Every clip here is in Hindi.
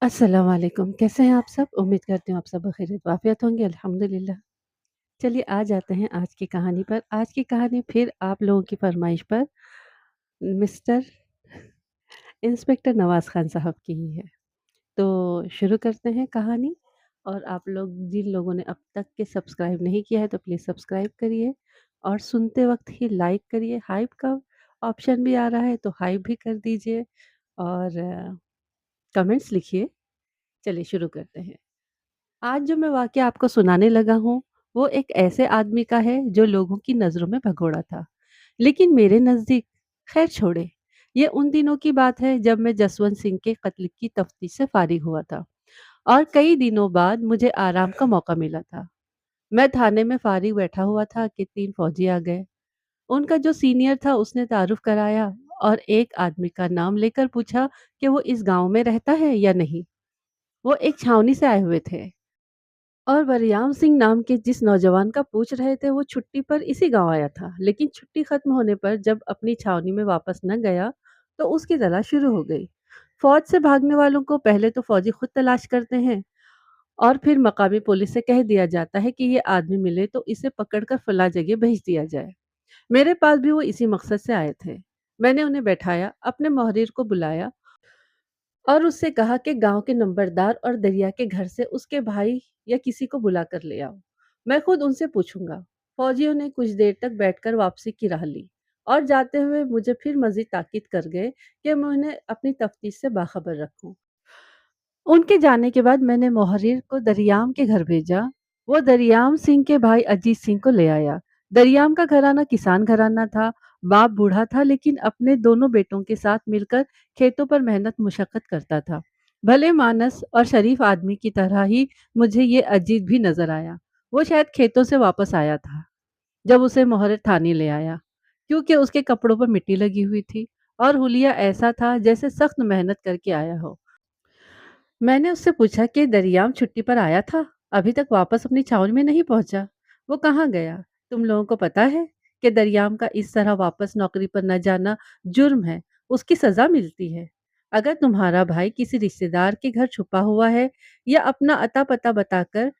अस्सलाम वालेकुम, कैसे हैं आप सब? उम्मीद करती हूँ आप सब बख़ैरियत वाफ़ियत होंगे, अल्हम्दुलिल्लाह। चलिए आ जाते हैं आज की कहानी पर। आज की कहानी फिर आप लोगों की फ़रमाइश पर मिस्टर इंस्पेक्टर नवाज़ ख़ान साहब की ही है। तो शुरू करते हैं कहानी। और आप लोग जिन लोगों ने अब तक के सब्सक्राइब नहीं किया है तो प्लीज़ सब्सक्राइब करिए और सुनते वक़्त ही लाइक करिए। हाइप का ऑप्शन भी आ रहा है तो हाइप भी कर दीजिए और कमेंट्स लिखिए। चलिए शुरू करते हैं। आज जो मैं वाक़या आपको सुनाने लगा हूँ, वो एक ऐसे आदमी का है जो लोगों की नज़रों में भगोड़ा था। लेकिन मेरे नज़दीक ख़ैर छोड़े, ये उन दिनों की बात है जब मैं जसवंत सिंह के कत्ल की तफ्तीश से फ़ारिग हुआ था और कई दिनों बाद मुझे आराम का मौका मिला था। मैं थाने में फ़ारिग बैठा हुआ था कि 3 फ़ौजी आ गए। उनका जो सीनियर था उसने तारुफ़ कराया और एक आदमी का नाम लेकर पूछा कि वो इस गाँव में रहता है या नहीं। वो एक छावनी से आए हुए थे। और वरयाम सिंह नाम के जिस नौजवान का पूछ रहे थे वो छुट्टी पर इसी गांव आया था, लेकिन छुट्टी खत्म होने पर जब अपनी छावनी में वापस न गया तो उसकी तलाश शुरू हो गई। फौज से भागने वालों को पहले तो फौजी खुद तलाश करते हैं और फिर मकामी पुलिस से कह दिया जाता है कि ये आदमी मिले तो इसे पकड़कर फला जगह भेज दिया जाए। मेरे पास भी वो इसी मकसद से आए थे। मैंने उन्हें बैठाया, अपने मोहरिर को बुलाया और उससे कहा कि गांव के नंबरदार और दरिया के घर से उसके भाई या किसी को बुला कर ले आओ। मैं खुद उनसे पूछूंगा। फौजियों ने कुछ देर तक बैठकर वापसी की राह ली और जाते हुए मुझे फिर मजीद ताकीद कर गए कि मैं उन्हें अपनी तफ्तीश से बाखबर रखूं। उनके जाने के बाद मैंने मोहरिर को दरियाम के घर भेजा। वो दरियाम सिंह के भाई अजीत सिंह को ले आया। दरियाम का घराना किसान घराना था। बाप बूढ़ा था लेकिन अपने दोनों बेटों के साथ मिलकर खेतों पर मेहनत मुशक्कत करता था। भले मानस और शरीफ आदमी की तरह ही मुझे ये अजीत भी नजर आया। वो शायद खेतों से वापस आया था जब उसे मोहरिर थाने ले आया, क्योंकि उसके कपड़ों पर मिट्टी लगी हुई थी और हुलिया ऐसा था जैसे सख्त मेहनत करके आया हो। मैंने उससे पूछा कि दरियाम छुट्टी पर आया था, अभी तक वापस अपनी छावनी में नहीं पहुंचा। वो कहाँ गया? तुम लोगों को पता है कि दरियाम का इस तरह वापस नौकरी पर न जाना जुर्म है, उसकी सजा मिलती है। अगर तुम्हारा भाई किसी रिश्तेदार के घर छुपा हुआ है या अपना अता पता बताकर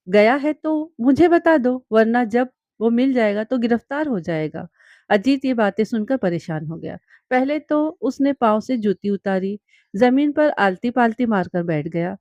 गया है तो मुझे बता दो, वरना जब वो मिल जाएगा तो गिरफ्तार हो जाएगा। अजीत ये बातें सुनकर परेशान हो गया। पहले तो उसने पाँव से जूती उतारी, जमीन पर आलती-पालती मारकर बैठ गया।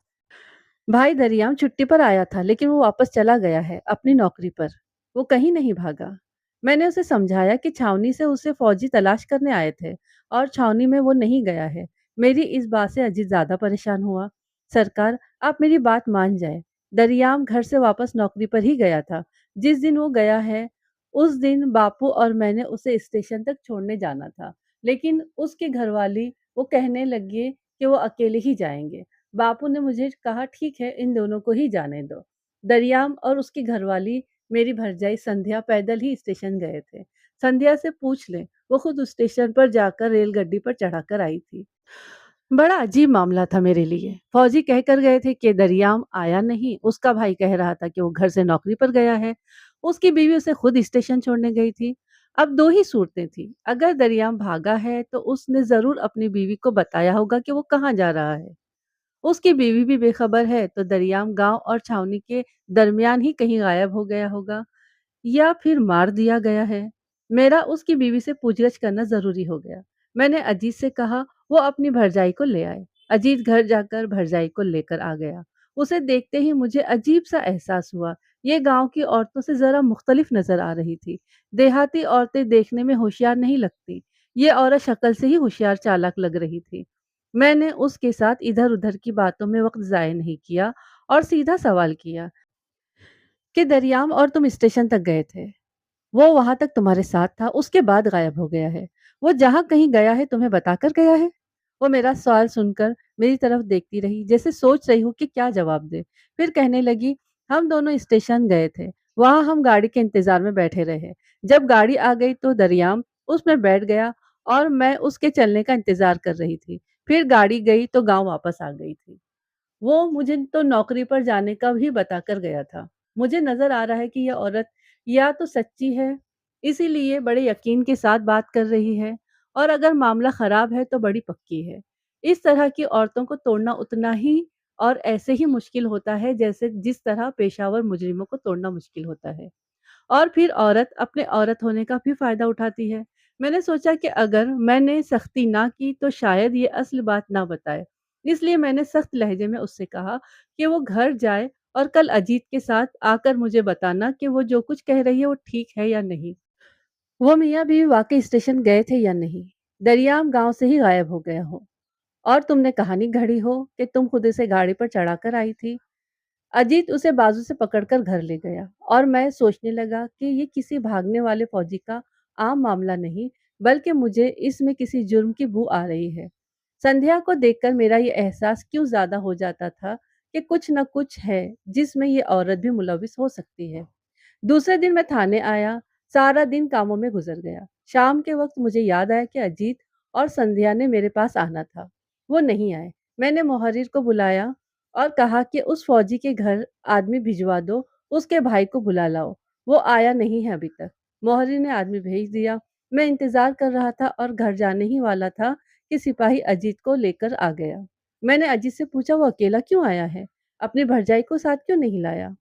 भाई दरियाम छुट्टी पर आया था लेकिन वो वापस चला गया है अपनी नौकरी पर। वो कहीं नहीं भागा। मैंने उसे समझाया कि छावनी से उसे फौजी तलाश करने आए थे और छावनी में वो नहीं गया है। मेरी इस बात से अजीत ज्यादा परेशान हुआ। सरकार, आप मेरी बात मान जाए। दरियाम घर से वापस नौकरी पर ही गया था। जिस दिन वो गया है उस दिन बापू और मैंने उसे स्टेशन तक छोड़ने जाना था, लेकिन उसके घरवाली वो कहने लगे कि वो अकेले ही जाएंगे। बापू ने मुझे कहा ठीक है, इन दोनों को ही जाने दो। दरियाम और उसकी घरवाली मेरी भरजाई संध्या पैदल ही स्टेशन गए थे। संध्या से पूछ ले, वो खुद उस स्टेशन पर जाकर रेलगड्डी पर चढ़ाकर आई थी। बड़ा अजीब मामला था मेरे लिए। फौजी कहकर गए थे कि दरियाम आया नहीं, उसका भाई कह रहा था कि वो घर से नौकरी पर गया है। उसकी बीवी उसे खुद स्टेशन छोड़ने गई थी। अब दो ही सूरतें थी। अगर दरियाम भागा है तो उसने जरूर अपनी बीवी को बताया होगा कि वो कहाँ जा रहा है। उसकी बीवी भी बेखबर है तो दरियाम गांव और छावनी के दरमियान ही कहीं गायब हो गया होगा या फिर मार दिया गया है। मेरा उसकी बीवी से पूछगछ करना जरूरी हो गया। मैंने अजीत से कहा वो अपनी भरजाई को ले आए। अजीत घर जाकर भरजाई को लेकर आ गया। उसे देखते ही मुझे अजीब सा एहसास हुआ। ये गांव की औरतों से जरा मुख्तलिफ नजर आ रही थी। देहाती औरतें देखने में होशियार नहीं लगती। ये औरत शक्ल से ही होशियार चालाक लग रही थी। मैंने उसके साथ इधर उधर की बातों में वक्त जाया नहीं किया और सीधा सवाल किया कि दरियाम और तुम स्टेशन तक गए थे, वो वहां तक तुम्हारे साथ था, उसके बाद गायब हो गया है। वो जहां कहीं गया है तुम्हें बताकर गया है? वो मेरा सवाल सुनकर मेरी तरफ देखती रही जैसे सोच रही हूँ कि क्या जवाब दे। फिर कहने लगी, हम दोनों स्टेशन गए थे। वहां हम गाड़ी के इंतजार में बैठे रहे। जब गाड़ी आ गई तो दरियाम उसमें बैठ गया और मैं उसके चलने का इंतजार कर रही थी। फिर गाड़ी गई तो गांव वापस आ गई थी। वो मुझे तो नौकरी पर जाने का भी बताकर गया था। मुझे नज़र आ रहा है कि यह औरत या तो सच्ची है, इसीलिए बड़े यकीन के साथ बात कर रही है, और अगर मामला खराब है तो बड़ी पक्की है। इस तरह की औरतों को तोड़ना उतना ही और ऐसे ही मुश्किल होता है जैसे जिस तरह पेशावर मुजरिमों को तोड़ना मुश्किल होता है। और फिर औरत अपने औरत होने का भी फ़ायदा उठाती है। मैंने सोचा कि अगर मैंने सख्ती ना की तो शायद ये असल बात ना बताए। इसलिए मैंने सख्त लहज़े में उससे कहा कि वो घर जाए और कल अजीत के साथ आकर मुझे बताना कि वो जो कुछ कह रही है वो ठीक है या नहीं। वो मियाँ बीवी वाक़ई स्टेशन गए थे या नहीं? दरियाम गाँव से ही गायब हो गया हो और तुमने कहानी गढ़ी हो कि तुम खुद इसे गाड़ी पर चढ़ाकर आई थी। अजीत उसे बाजू से पकड़कर घर ले गया और मैं सोचने लगा कि ये किसी भागने वाले फौजी का आम मामला नहीं, बल्कि मुझे इसमें किसी जुर्म की बू आ रही है। संध्या को देखकर मेरा ये एहसास क्यों ज्यादा हो जाता था कि कुछ न कुछ है जिसमें ये औरत भी मुलविस हो सकती है। दूसरे दिन मैं थाने आया, सारा दिन कामों में गुजर गया। शाम के वक्त मुझे याद आया कि अजीत और संध्या ने मेरे पास आना था। वो नहीं आए। मैंने मुहर्रिर को बुलाया और कहा कि उस फौजी के घर आदमी भिजवा दो, उसके भाई को बुला लाओ। वो आया नहीं है अभी तक। मुहर्रिर ने आदमी भेज दिया। मैं इंतजार कर रहा था और घर जाने ही वाला था कि सिपाही अजीत को लेकर आ गया। मैंने अजीत से पूछा वो अकेला क्यों आया है? अपनी भरजाई को साथ क्यों नहीं लाया?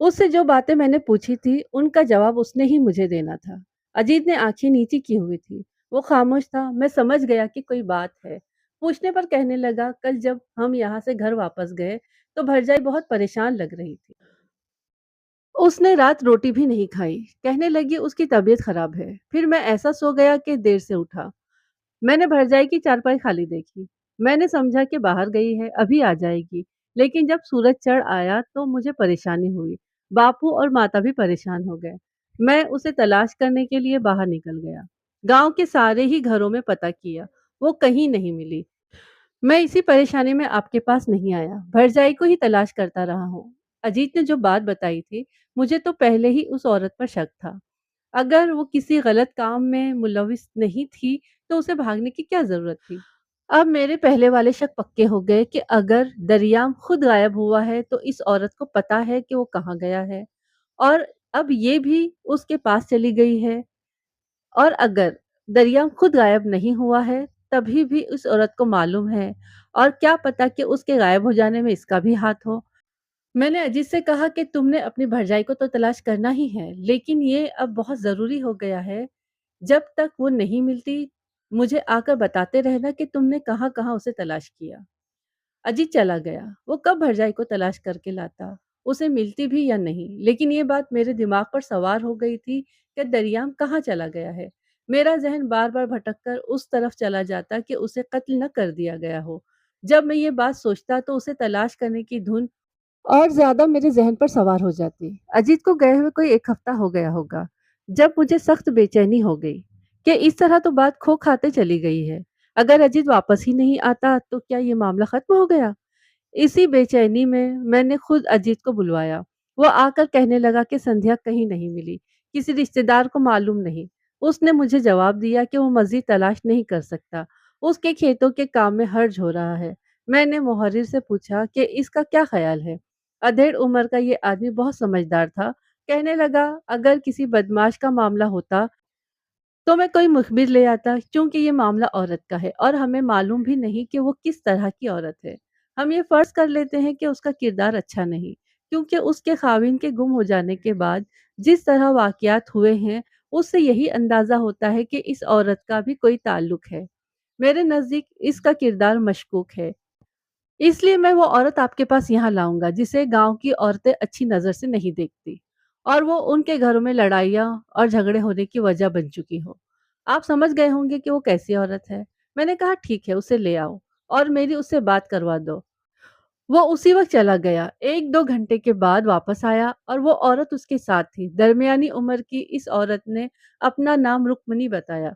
उससे जो बातें मैंने पूछी थी, उनका जवाब उसने ही मुझे देना था। अजीत ने आंखें नीची की हुई थी। वो खामोश था। मैं समझ गया कि कोई बात है। पूछने पर कहने लगा, कल जब हम यहाँ से घर वापस गए, तो भरजाई बहुत परेशान लग रही थी। उसने रात रोटी भी नहीं खाई। कहने लगी उसकी तबीयत खराब है। फिर मैं ऐसा सो गया कि देर से उठा। मैंने भरजाई की चारपाई खाली देखी। मैंने समझा कि बाहर गई है, अभी आ जाएगी। लेकिन जब सूरज चढ़ आया तो मुझे परेशानी हुई। बापू और माता भी परेशान हो गए। मैं उसे तलाश करने के लिए बाहर निकल गया। गांव के सारे ही घरों में पता किया, वो कहीं नहीं मिली। मैं इसी परेशानी में आपके पास नहीं आया, भरजाई को ही तलाश करता रहा हूँ। अजीत ने जो बात बताई थी, मुझे तो पहले ही उस औरत पर शक था। अगर वो किसी गलत काम में मुलविस नहीं थी, तो उसे भागने की क्या ज़रूरत थी? अब मेरे पहले वाले शक पक्के हो गए कि अगर दरियाम खुद गायब हुआ है, तो इस औरत को पता है कि वो कहाँ गया है और अब ये भी उसके पास चली गई है। और अगर दरियाम खुद गायब नहीं हुआ है, तभी भी उस औरत को मालूम है और क्या पता कि उसके गायब हो जाने में इसका भी हाथ हो। मैंने अजीत से कहा कि तुमने अपनी भरजाई को तो तलाश करना ही है, लेकिन ये अब बहुत ज़रूरी हो गया है। जब तक वो नहीं मिलती, मुझे आकर बताते रहना कि तुमने कहाँ-कहाँ उसे तलाश किया। अजीत चला गया। वो कब भरजाई को तलाश करके लाता, उसे मिलती भी या नहीं। लेकिन ये बात मेरे दिमाग पर सवार हो गई थी कि दरियाम कहाँ चला गया है। मेरा ज़हन बार-बार भटककर उस तरफ चला जाता कि उसे कत्ल न कर दिया गया हो। जब मैं ये बात सोचता तो उसे तलाश करने की धुन और ज़्यादा मेरे ज़हन पर सवार हो जाती। अजीत को गए हुए कोई 1 हफ्ता हो गया होगा, जब मुझे सख्त बेचैनी हो गई कि इस तरह तो बात खो खाते चली गई है। अगर अजीत वापस ही नहीं आता तो क्या ये मामला खत्म हो गया? इसी बेचैनी में मैंने खुद अजीत को बुलवाया। वो आकर कहने लगा कि संध्या कहीं नहीं मिली, किसी रिश्तेदार को मालूम नहीं। उसने मुझे जवाब दिया कि वो मज़ीद तलाश नहीं कर सकता। उसके खेतों के काम में हर्ज हो रहा है। मैंने मुहर्रिर से पूछा कि इसका क्या ख़्याल है? अधेड़ उम्र का ये आदमी बहुत समझदार था। कहने लगा, अगर किसी बदमाश का मामला होता तो मैं कोई मुखबिर ले आता, क्योंकि ये मामला औरत का है और हमें मालूम भी नहीं कि वो किस तरह की औरत है। हम ये फर्ज कर लेते हैं कि उसका किरदार अच्छा नहीं, क्योंकि उसके खाविन के गुम हो जाने के बाद जिस तरह वाकयात हुए हैं, उससे यही अंदाजा होता है कि इस औरत का भी कोई ताल्लुक है। मेरे नज़दीक इसका किरदार मशकूक है। इसलिए मैं वो औरत आपके पास यहाँ लाऊँगा, जिसे गाँव की औरतें अच्छी नज़र से नहीं देखती और वो उनके घरों में लड़ाइयाँ और झगड़े होने की वजह बन चुकी हो। आप समझ गए होंगे कि वो कैसी औरत है। मैंने कहा ठीक है, उसे ले आओ और मेरी उससे बात करवा दो। वो उसी वक़्त चला गया। 1-2 घंटे के बाद वापस आया और वो औरत उसके साथ थी। दरमियानी उम्र की इस औरत ने अपना नाम रुक्मणी बताया।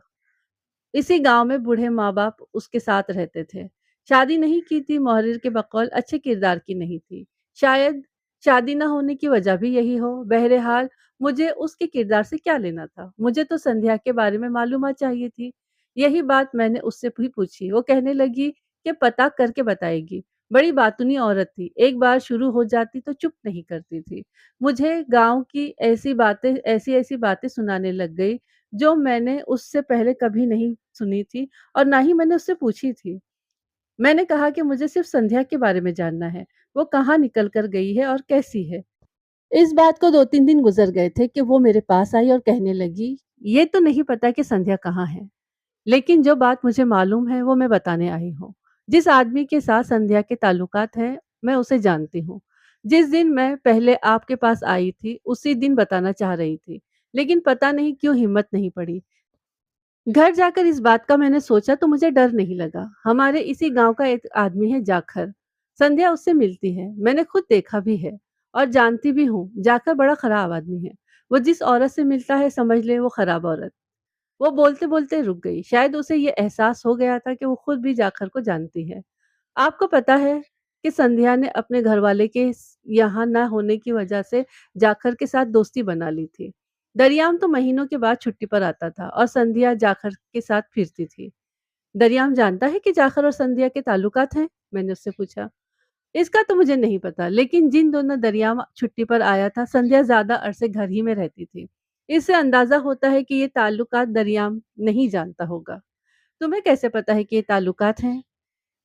इसी गाँव में बूढ़े माँ-बाप उसके साथ रहते थे। शादी नहीं की थी, मुहर्रिर के बकौल अच्छे किरदार की नहीं थी। शायद शादी ना होने की वजह भी यही हो। बहरहाल मुझे उसके किरदार से क्या लेना था? मुझे तो संध्या के बारे में मालूमात चाहिए थी। यही बात मैंने उससे भी पूछी। वो कहने लगी कि पता करके बताएगी। बड़ी बातूनी औरत थी। एक बार शुरू हो जाती तो चुप नहीं करती थी। मुझे गाँव की ऐसी-ऐसी बातें सुनाने लग गई जो मैंने उससे पहले कभी नहीं सुनी थी और ना ही मैंने उससे पूछी थी। मैंने कहा कि मुझे सिर्फ संध्या के बारे में जानना है। वो कहाँ निकल कर गई है और कैसी है? इस बात को 2-3 दिन गुज़र गए थे कि वो मेरे पास आई और कहने लगी, "ये तो नहीं पता कि संध्या कहाँ है, लेकिन जो बात मुझे मालूम है वो मैं बताने आई हूँ। जिस आदमी के साथ संध्या के ताल्लुकात हैं, मैं उसे जानती हूँ। जिस दिन मैं पहले आपके पास आई थी, उसी दिन बताना चाह रही थी, लेकिन पता नहीं क्यों हिम्मत नहीं पड़ी। घर जाकर इस बात का मैंने सोचा तो मुझे डर नहीं लगा। हमारे इसी गाँव का एक आदमी है जाखर। संध्या उससे मिलती है। मैंने खुद देखा भी है और जानती भी हूँ। जाखर बड़ा खराब आदमी है। वो जिस औरत से मिलता है समझ ले वो खराब औरत। वो बोलते-बोलते रुक गई। शायद उसे ये एहसास हो गया था कि वो खुद भी जाखर को जानती है। आपको पता है कि संध्या ने अपने घरवाले के यहाँ ना होने की वजह से जाखर के साथ दोस्ती बना ली थी। दरियाम तो महीनों के बाद छुट्टी पर आता था और संध्या जाखर के साथ फिरती थी। दरियाम जानता है कि जाखर और संध्या के ताल्लुकात हैं? मैंने उससे पूछा। इसका तो मुझे नहीं पता, लेकिन जिन दोनों दरियाम छुट्टी पर आया था, संध्या ज़्यादा अरसे घर ही में रहती थी। इससे अंदाज़ा होता है कि ये ताल्लुकात दरियाम नहीं जानता होगा। तुम्हें कैसे पता है कि ये ताल्लुकात हैं?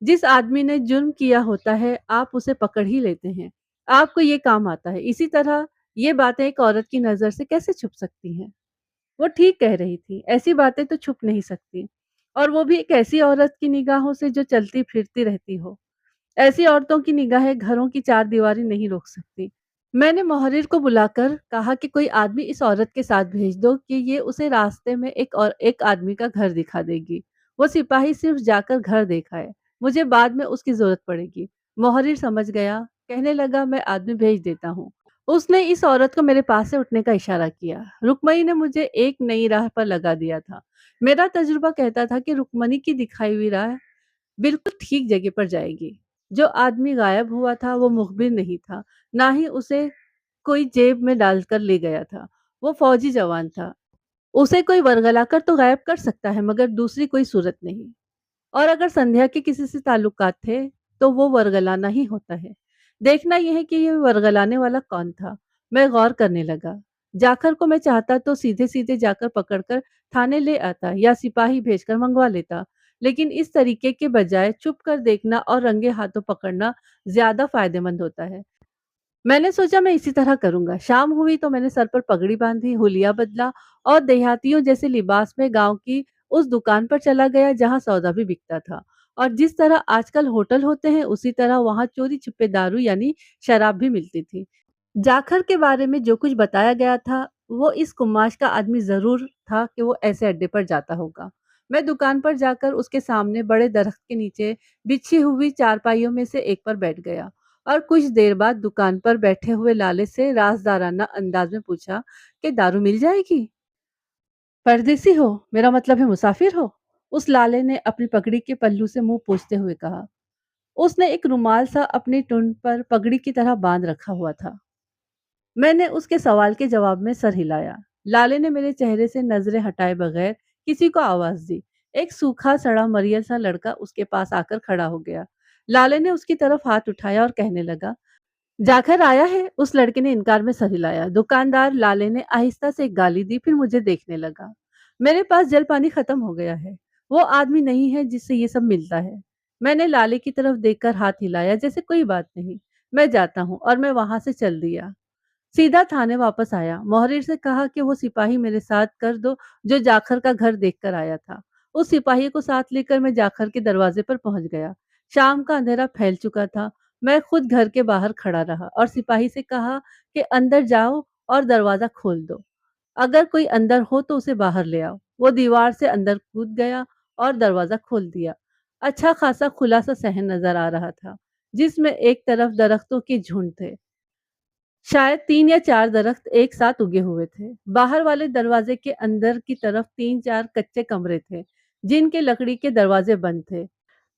जिस आदमी ने जुर्म किया होता है, आप उसे पकड़ ही लेते हैं। आपको ये काम आता है। इसी तरह ये बातें एक औरत की नज़र से कैसे छुप सकती हैं? वो ठीक कह रही थी। ऐसी बातें तो छुप नहीं सकती और वो भी एक ऐसी औरत की निगाहों से जो चलती-फिरती रहती हो। ऐसी औरतों की निगाहें घरों की चारदीवारी नहीं रोक सकती। मैंने मोहरिर को बुलाकर कहा कि कोई आदमी इस औरत के साथ भेज दो कि ये उसे रास्ते में एक आदमी का घर दिखा देगी। वो सिपाही सिर्फ जाकर घर देखा है। मुझे बाद में उसकी ज़रूरत पड़ेगी। मोहरिर समझ गया, कहने लगा मैं आदमी भेज देता हूँ। उसने इस औरत को मेरे पास से उठने का इशारा किया। रुक्मणी ने मुझे एक नई राह पर लगा दिया था। मेरा तजुर्बा कहता था कि रुक्मणी की दिखाई हुई राह बिल्कुल ठीक जगह पर जाएगी। जो आदमी गायब हुआ था वो मुखबिर नहीं था, ना ही उसे कोई जेब में डालकर ले गया था। वो फौजी जवान था। उसे कोई वरगलाकर तो गायब कर सकता है मगर दूसरी कोई सूरत नहीं। और अगर संध्या के किसी से ताल्लुकात थे, तो वो वरगलाना ही होता है। देखना यह है कि ये वरगलाने वाला कौन था? मैं गौर करने लगा। जाखर को मैं चाहता तो सीधे-सीधे जाकर पकड़कर थाने ले आता या सिपाही भेजकर मंगवा लेता। लेकिन इस तरीके के बजाय चुप कर देखना और रंगे हाथों पकड़ना ज़्यादा फ़ायदेमंद होता है। मैंने सोचा मैं इसी तरह करूँगा। शाम हुई तो मैंने सर पर पगड़ी बाँधी, हुलिया बदला और देहातियों जैसे लिबास में गाँव की उस दुकान पर चला गया जहाँ सौदा भी बिकता था। और जिस तरह आजकल होटल होते हैं उसी तरह वहाँ चोरी-छिपे दारू यानी शराब भी मिलती थी। जाखर के बारे में जो कुछ बताया गया था, वो इस कुमाश का आदमी ज़रूर था कि वो ऐसे अड्डे पर जाता होगा। मैं दुकान पर जाकर उसके सामने बड़े दरख्त के नीचे बिछी हुई चारपाइयों में से एक पर बैठ गया और कुछ देर बाद दुकान पर बैठे हुए लाले से राज़दाराना अंदाज में पूछा कि दारू मिल जाएगी? परदेसी हो? मेरा मतलब है मुसाफिर हो? उस लाले ने अपनी पगड़ी के पल्लू से मुँह पोंछते हुए कहा। उसने एक रुमाल सा अपनी टुंड पर पगड़ी की तरह बाँध रखा हुआ था। मैंने उसके सवाल के जवाब में सर हिलाया। लाले ने मेरे चेहरे से नज़रें हटाए बगैर किसी को आवाज़ दी। एक सूखा सड़ा मरियल सा लड़का उसके पास आकर खड़ा हो गया। लाले ने उसकी तरफ हाथ उठाया और कहने लगा, जाकर आया है? उस लड़के ने इनकार में सर हिलाया। दुकानदार लाले ने आहिस्ता से एक गाली दी फिर मुझे देखने लगा। मेरे पास जल पानी खत्म हो गया है। वो आदमी नहीं है जिससे ये सब मिलता है। मैंने लाले की तरफ देखकर हाथ हिलाया जैसे कोई बात नहीं। मैं जाता हूँ और मैं वहां से चल दिया। सीधा थाने वापस आया। मोहरिर से कहा कि वो सिपाही मेरे साथ कर दो जो जाखर का घर देखकर आया था। उस सिपाही को साथ लेकर मैं जाखर के दरवाजे पर पहुंच गया। शाम का अंधेरा फैल चुका था। मैं खुद घर के बाहर खड़ा रहा और सिपाही से कहा कि अंदर जाओ और दरवाजा खोल दो। अगर कोई अंदर हो तो उसे बाहर ले आओ। वो दीवार से अंदर कूद गया और दरवाजा खोल दिया। अच्छा खासा खुला सा सहन नजर आ रहा था जिसमें एक तरफ दरख्तों के झुंड थे। शायद 3 या 4 दरख्त एक साथ उगे हुए थे। बाहर वाले दरवाजे के अंदर की तरफ 3-4 कच्चे कमरे थे, जिनके लकड़ी के दरवाजे बंद थे।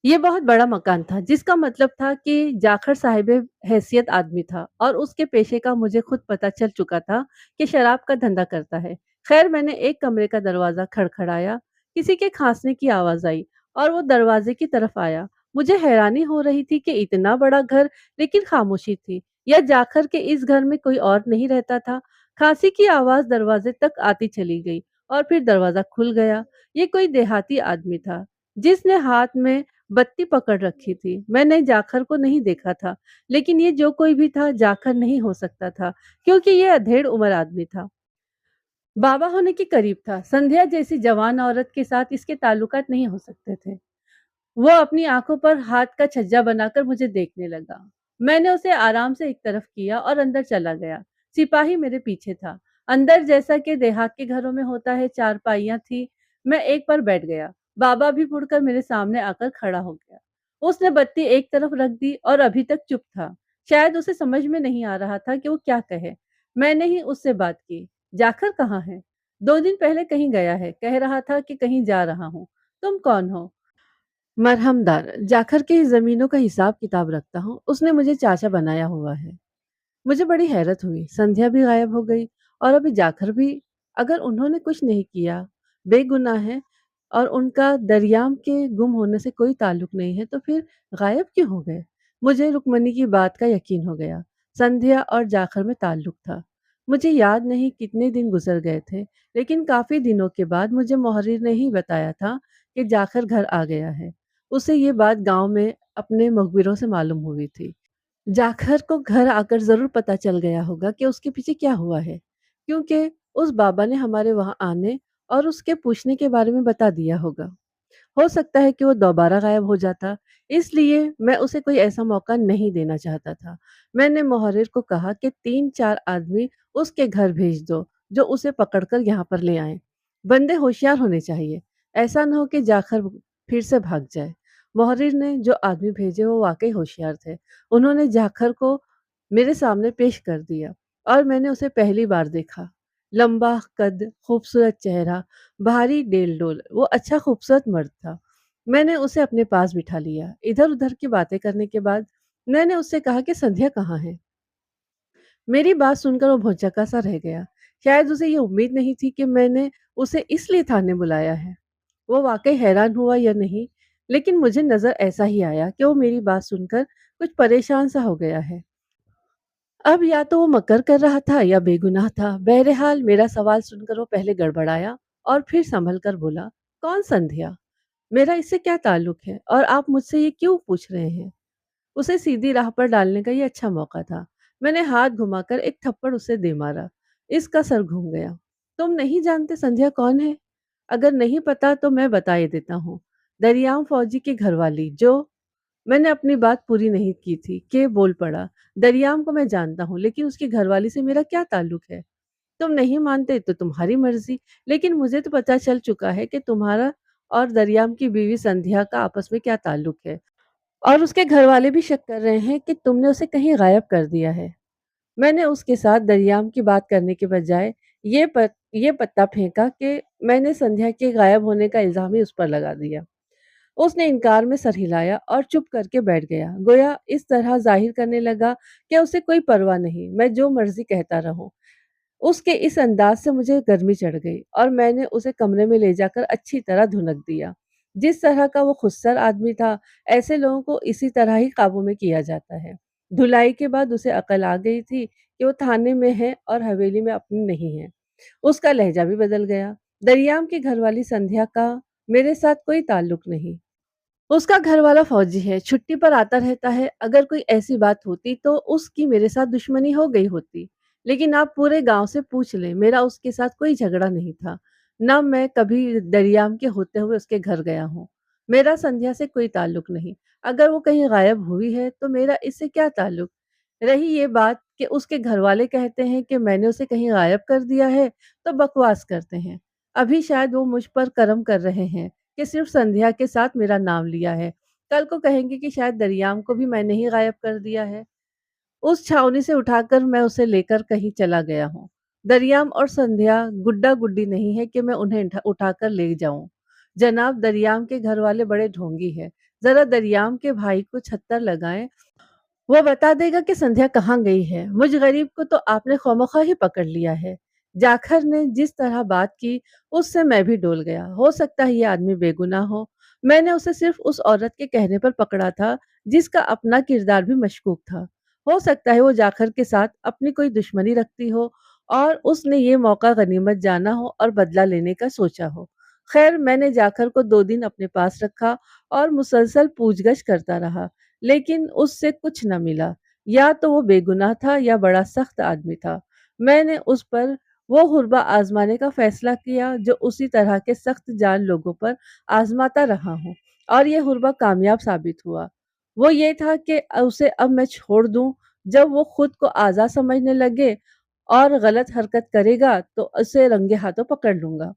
ये बहुत बड़ा मकान था, जिसका मतलब था कि जाखड़ साहिब हैसियत आदमी था और उसके पेशे का मुझे खुद पता चल चुका था कि शराब का धंधा करता है। खैर मैंने एक कमरे का दरवाज़ा खड़खड़ाया, किसी के खाँसने की आवाज़ आई और वो दरवाजे की तरफ आया। मुझे हैरानी हो रही थी कि इतना बड़ा घर लेकिन खामोशी थी। या जाखर के इस घर में कोई और नहीं रहता था? खाँसी की आवाज़ दरवाजे तक आती चली गई और फिर दरवाज़ा खुल गया। ये कोई देहाती आदमी था, जिसने हाथ में बत्ती पकड़ रखी थी। मैंने जाखर को नहीं देखा था, लेकिन ये जो कोई भी था जाखर नहीं हो सकता था, क्योंकि ये अधेड़ उम्र आदमी था। बाबा होने के करीब था। संध्या जैसी जवान औरत के साथ इसके ताल्लुकात नहीं हो सकते थे। वो अपनी आंखों पर हाथ का छज्जा बनाकर मुझे देखने लगा। मैंने उसे आराम से एक तरफ किया और अंदर चला गया। सिपाही मेरे पीछे था। अंदर जैसा कि देहात के घरों में होता है, चारपाइयां थी। मैं एक पर बैठ गया। बाबा भी मुड़कर मेरे सामने आकर खड़ा हो गया। उसने बत्ती एक तरफ रख दी और अभी तक चुप था। शायद उसे समझ में नहीं आ रहा था कि वो क्या कहे। मैंने ही उससे बात की। जाखर कहाँ है? 2 दिन पहले कहीं गया है, कह रहा था कि कहीं जा रहा हूँ। तुम कौन हो? मरहमदार, जाखर की ज़मीनों का हिसाब-किताब रखता हूँ, उसने मुझे चाचा बनाया हुआ है। मुझे बड़ी हैरत हुई, संध्या भी गायब हो गई और अभी जाखर भी। अगर उन्होंने कुछ नहीं किया, बेगुनाह हैं और उनका दरियाम के गुम होने से कोई ताल्लुक नहीं है, तो फिर गायब क्यों हो गए? मुझे रुक्मणी की बात का यकीन हो गया। संध्या और जाखर में ताल्लुक था। मुझे याद नहीं कितने दिन गुजर गए थे, लेकिन काफ़ी दिनों के बाद मुझे मोहर्रिर ने ही बताया था कि जाखर घर आ गया है। उसे ये बात गाँव में अपने मुखबिरों से मालूम हुई थी। जाखर को घर आकर ज़रूर पता चल गया होगा कि उसके पीछे क्या हुआ है, क्योंकि उस बाबा ने हमारे वहाँ आने और उसके पूछने के बारे में बता दिया होगा। हो सकता है कि वो दोबारा गायब हो जाता, इसलिए मैं उसे कोई ऐसा मौका नहीं देना चाहता था। मैंने मुहर्रिर को कहा कि 3-4 आदमी उसके घर भेज दो, जो उसे पकड़कर यहाँ पर ले आएँ। बंदे होशियार होने चाहिए, ऐसा ना हो कि जाखर फिर से भाग जाए। मुहर्रिर ने जो आदमी भेजे वो वाक़ई होशियार थे। उन्होंने जाखर को मेरे सामने पेश कर दिया और मैंने उसे पहली बार देखा। लंबा कद, खूबसूरत चेहरा, भारी डेल-डोल, वो अच्छा खूबसूरत मर्द था। मैंने उसे अपने पास बिठा लिया। इधर-उधर की बातें करने के बाद मैंने उससे कहा कि संध्या कहाँ है? मेरी बात सुनकर वो भौंचक्का-सा रह गया। शायद उसे ये उम्मीद नहीं थी कि मैंने उसे इसलिए थाने बुलाया है। वो वाक़ई हैरान हुआ या नहीं, लेकिन मुझे नज़र ऐसा ही आया कि वो मेरी बात सुनकर कुछ परेशान-सा हो गया है। अब या तो वो मकर कर रहा था या बेगुनाह था। बहरहाल मेरा सवाल सुनकर वो पहले गड़बड़ाया और फिर सँभल कर बोला, "कौन संध्या? मेरा इससे क्या ताल्लुक है और आप मुझसे ये क्यों पूछ रहे हैं?" उसे सीधी राह पर डालने का ये अच्छा मौका था। मैंने हाथ घुमाकर एक थप्पड़ उसे दे मारा। इसका सर घूम गया। "तुम नहीं जानते संध्या कौन है? अगर नहीं पता तो मैं बता ही देता हूँ। दरियाम फौजी की घरवाली जो।" मैंने अपनी बात पूरी नहीं की थी कि बोल पड़ा, "दरियाम को मैं जानता हूँ, लेकिन उसकी घरवाली से मेरा क्या ताल्लुक है? तुम नहीं मानते तो तुम्हारी मर्ज़ी, लेकिन मुझे तो पता चल चुका है कि तुम्हारा और दरियाम की बीवी संध्या का आपस में क्या ताल्लुक है और उसके घरवाले भी शक कर रहे हैं कि तुमने उसे कहीं गायब कर दिया है।" मैंने उसके साथ दरियाम की बात करने के बजाय ये पत्ता फेंका कि मैंने संध्या के गायब होने का इल्ज़ाम ही उस पर लगा दिया। उसने इनकार में सर हिलाया और चुप करके बैठ गया। गोया इस तरह ज़ाहिर करने लगा कि उसे कोई परवाह नहीं, मैं जो मर्ज़ी कहता रहूँ। उसके इस अंदाज़ से मुझे गर्मी चढ़ गई और मैंने उसे कमरे में ले जाकर अच्छी तरह धुनक दिया। जिस तरह का वो खुद्सर आदमी था, ऐसे लोगों को इसी तरह ही काबू में किया जाता है। धुलाई के बाद उसे अकल आ गई थी कि वो थाने में है और हवेली में अपनी नहीं है। उसका लहज़ा भी बदल गया। दरियाम की घरवाली संध्या का मेरे साथ कोई ताल्लुक नहीं। उसका घरवाला फ़ौजी है, छुट्टी पर आता रहता है। अगर कोई ऐसी बात होती तो उसकी मेरे साथ दुश्मनी हो गई होती। लेकिन आप पूरे गाँव से पूछ लें, मेरा उसके साथ कोई झगड़ा नहीं था। ना मैं कभी दरियाम के होते हुए उसके घर गया हूँ। मेरा संध्या से कोई ताल्लुक नहीं। अगर वो कहीं गायब हुई है तो मेरा इससे क्या ताल्लुक? रही ये बात कि उसके घरवाले कहते हैं कि मैंने उसे कहीं गायब कर दिया है, तो बकवास करते हैं। अभी शायद वो मुझ पर करम कर रहे हैं कि सिर्फ़ संध्या के साथ मेरा नाम लिया है। कल को कहेंगे कि शायद दरियाम को भी मैंने ही गायब कर दिया है। उस छावनी से उठाकर मैं उसे लेकर कहीं चला गया हूँ। दरियाम और संध्या गुड्डा-गुड्डी नहीं है कि मैं उन्हें उठाकर ले जाऊँ। जनाब दरियाम के घरवाले बड़े ढोंगी हैं। ज़रा दरियाम के भाई को छत्तर लगाएँ, वो बता देगा कि संध्या कहाँ गई है। मुझ गरीब को तो आपने खामख़ा ही पकड़ लिया है। जाखर ने जिस तरह बात की, उससे मैं भी डोल गया। हो सकता है ये आदमी बेगुनाह हो। मैंने उसे सिर्फ़ उस औरत के कहने पर पकड़ा था, जिसका अपना किरदार भी मशकूक था। हो सकता है वो जाखर के साथ अपनी कोई दुश्मनी रखती हो और उसने ये मौका गनीमत जाना हो और बदला लेने का सोचा हो। खैर मैंने जाखर को 2 दिन अपने पास रखा और मुसलसल पूछगछ करता रहा, लेकिन उससे कुछ न मिला। या तो वो बेगुनाह था या बड़ा सख्त आदमी था। मैंने उस पर वो हुर्बा आजमाने का फैसला किया जो उसी तरह के सख्त जान लोगों पर आजमाता रहा हूँ, और ये हुर्बा कामयाब साबित हुआ। वो ये था कि उसे अब मैं छोड़ दूं। जब वो खुद को आज़ाद समझने लगे और गलत हरकत करेगा तो उसे रंगे हाथों पकड़ लूंगा।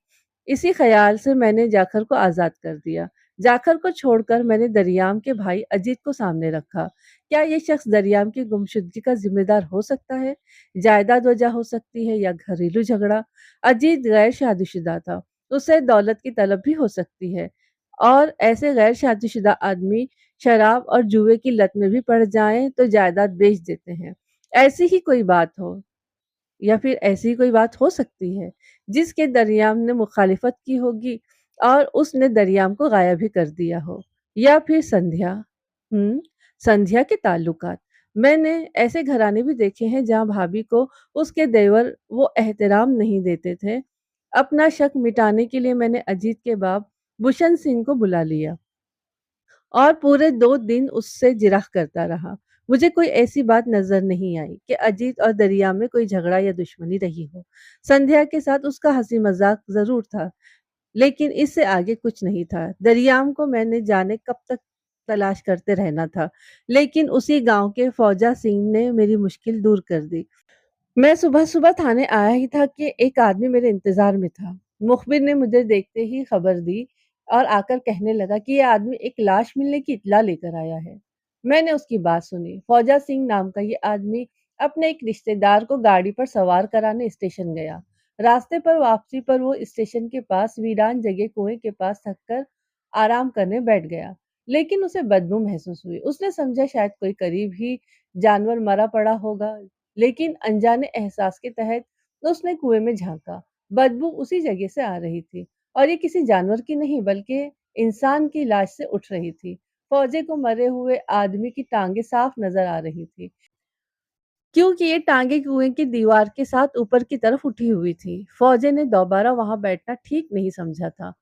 इसी ख्याल से मैंने जाखर को आज़ाद कर दिया। जाखर को छोड़कर मैंने दरियाम के भाई अजीत को सामने रखा। क्या ये शख्स दरियाम की गुमशुदगी का जिम्मेदार हो सकता है? जायदाद वजह हो सकती है या घरेलू झगड़ा? अजीत गैर शादीशुदा था, उसे दौलत की तलब भी हो सकती है, और ऐसे गैर शादीशुदा आदमी शराब और जुए की लत में भी पड़ जाएं तो जायदाद बेच देते हैं। ऐसी ही कोई बात हो, या फिर ऐसी कोई बात हो सकती है जिसके दरियाम ने मुखालिफत की होगी और उसने दरियाम को गायब भी कर दिया हो। या फिर संध्या। संध्या के ताल्लुकात। मैंने ऐसे घराने भी देखे हैं जहां भाभी को उसके देवर वो एहतराम नहीं देते थे। अपना शक मिटाने के लिए मैंने अजीत के बाप भूषण सिंह को बुला लिया और पूरे 2 दिन उससे जिरह करता रहा। मुझे कोई ऐसी बात नज़र नहीं आई कि अजीत और दरिया में कोई झगड़ा या दुश्मनी रही हो। संध्या के साथ उसका हँसी-मज़ाक ज़रूर था, लेकिन इससे आगे कुछ नहीं था। दरियाम को मैंने जाने कब तक तलाश करते रहना था, लेकिन उसी गाँव के फौजा सिंह ने मेरी मुश्किल दूर कर दी। मैं सुबह-सुबह थाने आया ही था कि एक आदमी मेरे इंतज़ार में था। मुखबिर ने मुझे देखते ही खबर दी और आकर कहने लगा कि ये आदमी एक लाश मिलने की इत्तला लेकर आया है। मैंने उसकी बात सुनी। फौजा सिंह नाम का ये आदमी अपने एक रिश्तेदार को गाड़ी पर सवार कराने स्टेशन गया। रास्ते पर वापसी पर वो स्टेशन के पास वीरान जगह कुएं के पास थक कर आराम करने बैठ गया। लेकिन उसे बदबू महसूस हुई। उसने समझा शायद कोई करीब ही जानवर मरा पड़ा होगा। लेकिन अनजाने एहसास के तहत उसने कुएं में झांका। बदबू उसी जगह से आ रही थी, और ये किसी जानवर की नहीं बल्कि इंसान की लाश से उठ रही थी। फौजे को मरे हुए आदमी की टांगे साफ नजर आ रही थी, क्योंकि ये टांगे कुएं की दीवार के साथ ऊपर की तरफ उठी हुई थी। फौजे ने दोबारा वहां बैठना ठीक नहीं समझा था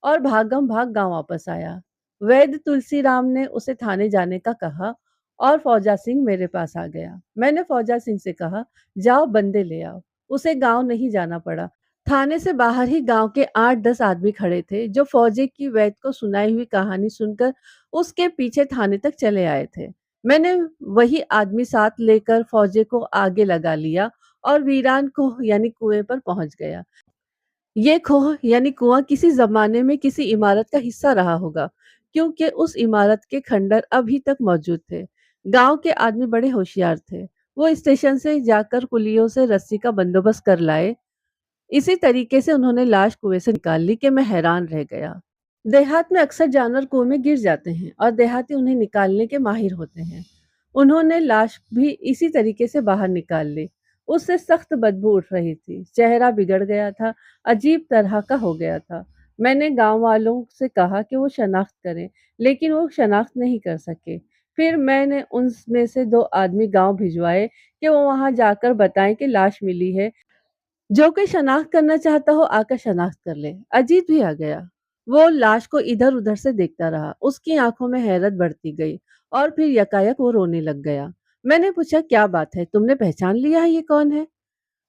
और भागम भाग गांव वापस आया। वैद्य तुलसीराम ने उसे थाने जाने का कहा और फौजा सिंह मेरे पास आ गया। मैंने फौजा सिंह से कहा, जाओ बंदे ले आओ। उसे गांव नहीं जाना पड़ा। थाने से बाहर ही गांव के 8-10 आदमी खड़े थे जो फौजे की वैद्य को सुनाई हुई कहानी सुनकर उसके पीछे थाने तक चले आए थे। मैंने वही आदमी साथ लेकर फौजे को आगे लगा लिया और वीरान को यानी कुएं पर पहुंच गया। ये खोह यानी कुआं किसी जमाने में किसी इमारत का हिस्सा रहा होगा, क्योंकि उस इमारत के खंडर अभी तक मौजूद थे। गांव के आदमी बड़े होशियार थे। वो स्टेशन से जाकर कुलियों से रस्सी का बंदोबस्त कर लाए। इसी तरीके से उन्होंने लाश कुएं से निकाल ली कि मैं हैरान रह गया। देहात में अक्सर जानवर कुएं में गिर जाते हैं और देहाती उन्हें निकालने के माहिर होते हैं। उन्होंने लाश भी इसी तरीके से बाहर निकाल ली। उससे सख्त बदबू उठ रही थी। चेहरा बिगड़ गया था, अजीब तरह का हो गया था। मैंने गांव वालों से कहा कि वो शनाख्त करें, लेकिन वो शनाख्त नहीं कर सके। फिर मैंने उनमें से 2 आदमी गांव भिजवाए कि वो वहां जाकर बताएं कि लाश मिली है। जो कोई शनाख्त करना चाहता हो आकर शनाख्त कर ले। अजीत भी आ गया। वो लाश को इधर-उधर से देखता रहा। उसकी आंखों में हैरत बढ़ती गई और फिर यकायक वो रोने लग गया। मैंने पूछा, क्या बात है? तुमने पहचान लिया है ये कौन है?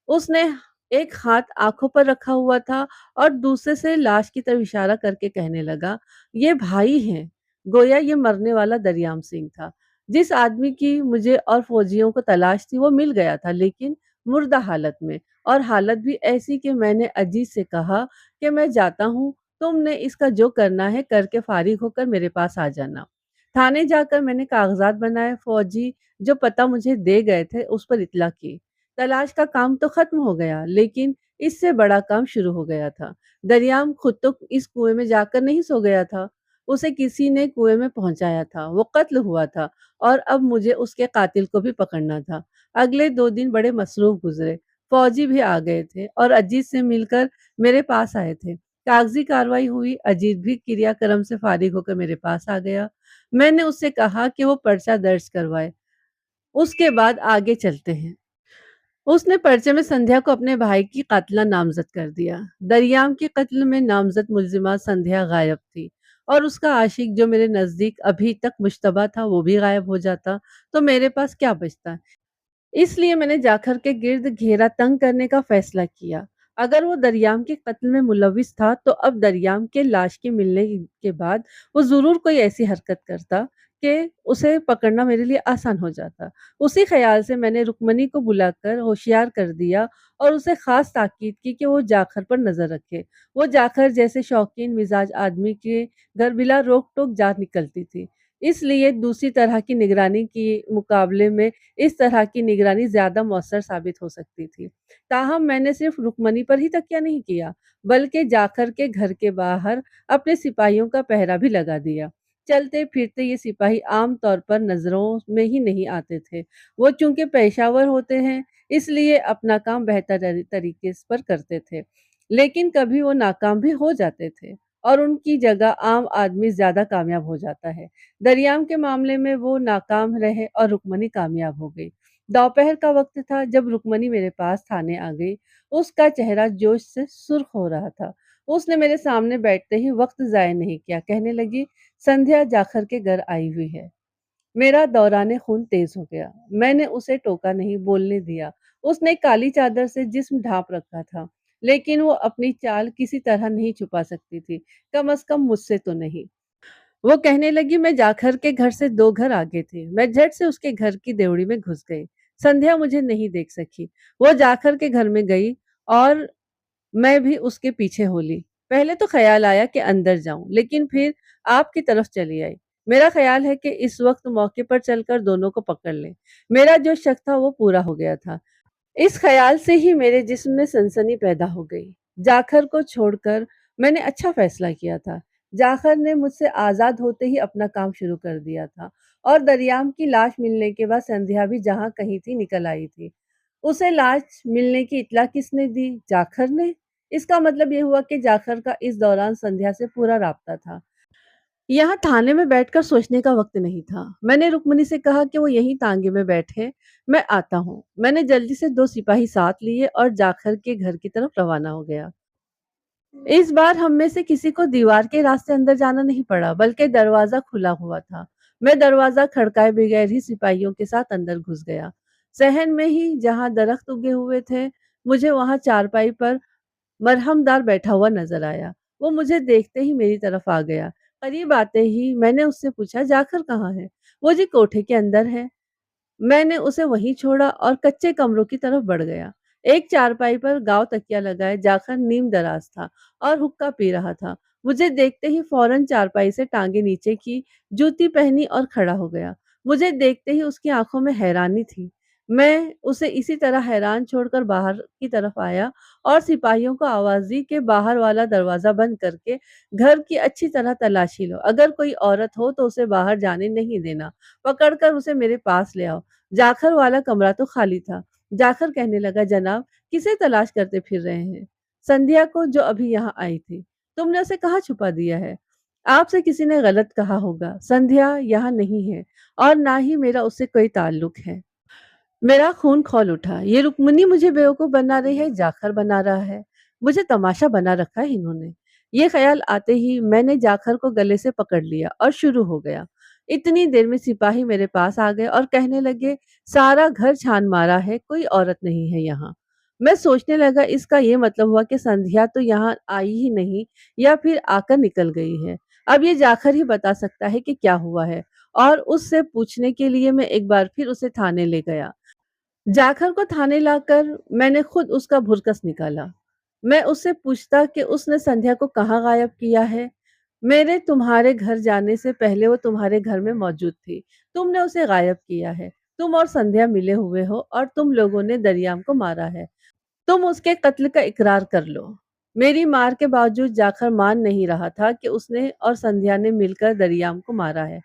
उसने एक हाथ आंखों पर रखा हुआ था और दूसरे से लाश की तरफ इशारा करके कहने लगा, ये भाई हैं। गोया ये मरने वाला दरियाम सिंह था। जिस आदमी की मुझे और फौजियों को तलाश थी वो मिल गया था, लेकिन मुर्दा हालत में, और हालत भी ऐसी कि मैंने अजीत से कहा कि मैं जाता हूँ, तुमने इसका जो करना है करके फारिग होकर मेरे पास आ जाना। थाने जाकर मैंने कागजात बनाए। फौजी जो पता मुझे दे गए थे उस पर इतला की। तलाश का काम तो खत्म हो गया, लेकिन इससे बड़ा काम शुरू हो गया था। दरियाम खुद तो इस कुएं में जाकर नहीं सो गया था। उसे किसी ने कुएं में पहुंचाया था। वो कत्ल हुआ था और अब मुझे उसके कातिल को भी पकड़ना था। अगले 2 दिन बड़े मसरूफ गुजरे। फौजी भी आ गए थे और अजीत से मिलकर मेरे पास आए थे। कागजी कार्रवाई हुई। अजीत भी क्रियाक्रम से फारिग होकर मेरे पास आ गया। मैंने उससे कहा कि वो पर्चा दर्ज करवाए। उसके बाद आगे चलते हैं। उसने पर्चे में संध्या को अपने भाई की कातिला नामजद कर दिया। दरियाम के कत्ल में नामजद मुलजिमा संध्या गायब थी और उसका आशिक जो मेरे नजदीक अभी तक मुश्तबा था वो भी गायब हो जाता, तो मेरे पास क्या बचता। इसलिए मैंने जाखर के गिर्द घेरा तंग करने का फैसला किया। अगर वो दरियाम के कत्ल में मुलविस था तो अब दरियाम के लाश के मिलने के बाद वो ज़रूर कोई ऐसी हरकत करता कि उसे पकड़ना मेरे लिए आसान हो जाता। उसी ख़्याल से मैंने रुक्मनी को बुलाकर होशियार कर दिया और उसे ख़ास ताकीद की कि वो जाखर पर नज़र रखे। वो जाखर जैसे शौकीन मिजाज आदमी के घर बिला रोक-टोक जा निकलती थी। इसलिए दूसरी तरह की निगरानी के मुकाबले में इस तरह की निगरानी ज़्यादा मौसर साबित हो सकती थी। ताहम मैंने सिर्फ रुक्मनी पर ही तकिया नहीं किया, बल्कि जाकर के घर के बाहर अपने सिपाहियों का पहरा भी लगा दिया। चलते-फिरते ये सिपाही आम तौर पर नज़रों में ही नहीं आते थे। वो चूँकि पेशावर होते हैं, इसलिए अपना काम बेहतर तरीके पर करते थे। लेकिन कभी वो नाकाम भी हो जाते थे और उनकी जगह आम आदमी ज़्यादा कामयाब हो जाता है। दरियाम के मामले में वो नाकाम रहे और रुक्मनी कामयाब हो गई। दोपहर का वक्त था जब रुक्मनी मेरे पास थाने आ गई। उसका चेहरा जोश से सुर्ख हो रहा था। उसने मेरे सामने बैठते ही वक्त ज़ाया नहीं किया। कहने लगी, संध्या जाखर के घर आई हुई है। मेरा दौरान खून तेज हो गया। मैंने उसे टोका नहीं, बोलने दिया। उसने काली चादर से जिस्म ढांप रखा था, लेकिन वो अपनी चाल किसी तरह नहीं छुपा सकती थी, कम अज कम मुझसे तो नहीं। वो कहने लगी, मैं जाखर के घर से 2 घर आगे थी। मैं झट से उसके घर की डेवड़ी में घुस गई। संध्या मुझे नहीं देख सकी। वो जाखर के घर में गई और मैं भी उसके पीछे हो ली। पहले तो ख़्याल आया कि अंदर जाऊँ, लेकिन फिर आपकी तरफ चली आई। मेरा ख़्याल है कि इस वक़्त मौके पर चलकर दोनों को पकड़ लें। मेरा जो शक था वो पूरा हो गया था। इस ख़्याल से ही मेरे जिस्म में सनसनी पैदा हो गई। जाखर को छोड़कर मैंने अच्छा फ़ैसला किया था। जाखर ने मुझसे आज़ाद होते ही अपना काम शुरू कर दिया था और दरियाम की लाश मिलने के बाद संध्या भी जहाँ कहीं थी निकल आई थी। उसे लाश मिलने की इत्तला किसने दी? जाखर ने। इसका मतलब ये हुआ कि जाखर का इस दौरान संध्या से पूरा राब्ता था। यहाँ थाने में बैठकर सोचने का वक्त नहीं था। मैंने रुक्मणी से कहा कि वो यहीं तांगे में बैठे, मैं आता हूँ। मैंने जल्दी से 2 सिपाही साथ लिए और जाखर के घर की तरफ रवाना हो गया। इस बार हम में से किसी को दीवार के रास्ते अंदर जाना नहीं पड़ा, बल्कि दरवाजा खुला हुआ था। मैं दरवाजा खड़काए बगैर ही सिपाहियों के साथ अंदर घुस गया। सहन में ही जहाँ दरख्त उगे हुए थे, मुझे वहाँ चारपाई पर मरहमदार बैठा हुआ नजर आया। वो मुझे देखते ही मेरी तरफ आ गया। करीब आते ही मैंने उससे पूछा, जाखर कहाँ है? वो जी कोठे के अंदर है। मैंने उसे वहीं छोड़ा और कच्चे कमरों की तरफ बढ़ गया। एक चारपाई पर गाँव तकिया लगाए जाकर नीम दराज था और हुक्का पी रहा था। मुझे देखते ही फौरन चारपाई से टांगे नीचे की, जूती पहनी और खड़ा हो गया। मुझे देखते ही उसकी आंखों में हैरानी थी। मैं उसे इसी तरह हैरान छोड़कर बाहर की तरफ आया और सिपाहियों को आवाज दी कि बाहर वाला दरवाजा बंद करके घर की अच्छी तरह तलाशी लो। अगर कोई औरत हो तो उसे बाहर जाने नहीं देना। पकड़कर उसे मेरे पास ले आओ। जाखर वाला कमरा तो खाली था। जाखर कहने लगा, जनाब, किसे तलाश करते फिर रहे हैं? संध्या को, जो अभी यहाँ आई थी। तुमने उसे कहाँ छुपा दिया है? आपसे किसी ने गलत कहा होगा। संध्या यहाँ नहीं है और ना ही मेरा उससे कोई ताल्लुक है। मेरा खून खौल उठा। ये रुक्मिनी मुझे बेवकूफ बना रही है, जाखर बना रहा है। मुझे तमाशा बना रखा है इन्होंने। ये ख्याल आते ही मैंने जाखर को गले से पकड़ लिया और शुरू हो गया। इतनी देर में सिपाही मेरे पास आ गए और कहने लगे, सारा घर छान मारा है, कोई औरत नहीं है यहाँ। मैं सोचने लगा, इसका ये मतलब हुआ कि संध्या तो यहाँ आई ही नहीं या फिर आकर निकल गई है। अब ये जाखर ही बता सकता है कि क्या हुआ है और उससे पूछने के लिए मैं एक बार फिर उसे थाने ले गया। जाखर को थाने लाकर मैंने खुद उसका भुरकस निकाला। मैं उससे पूछता कि उसने संध्या को कहाँ गायब किया है। मेरे तुम्हारे घर जाने से पहले वो तुम्हारे घर में मौजूद थी। तुमने उसे गायब किया है। तुम और संध्या मिले हुए हो और तुम लोगों ने दरियाम को मारा है। तुम उसके कत्ल का इकरार कर लो। मेरी मार के बावजूद जाखर मान नहीं रहा था कि उसने और संध्या ने मिलकर दरियाम को मारा है।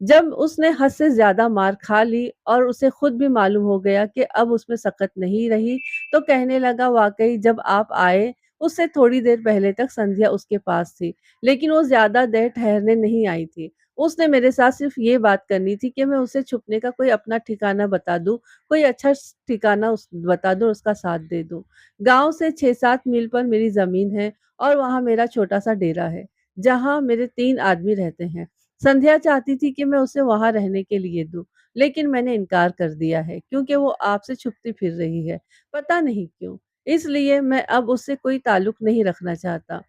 जब उसने हद से ज़्यादा मार खा ली और उसे खुद भी मालूम हो गया कि अब उसमें सकत नहीं रही, तो कहने लगा, वाक़ई जब आप आए, उससे थोड़ी देर पहले तक संध्या उसके पास थी, लेकिन वो ज़्यादा देर ठहरने नहीं आई थी। उसने मेरे साथ सिर्फ़ ये बात करनी थी कि मैं उसे छुपने का कोई अपना ठिकाना बता दूँ, कोई अच्छा स ठिकाना उस बता दूँ और उसका साथ दे दूँ। गाँव से 6-7 मील पर मेरी ज़मीन है और वहाँ मेरा छोटा-सा डेरा है, जहाँ मेरे 3 आदमी रहते हैं। संध्या चाहती थी कि मैं उसे वहाँ रहने के लिए दूँ, लेकिन मैंने इनकार कर दिया है क्योंकि वो आपसे छुपती फिर रही है, पता नहीं क्यों? इसलिए मैं अब उससे कोई ताल्लुक नहीं रखना चाहता।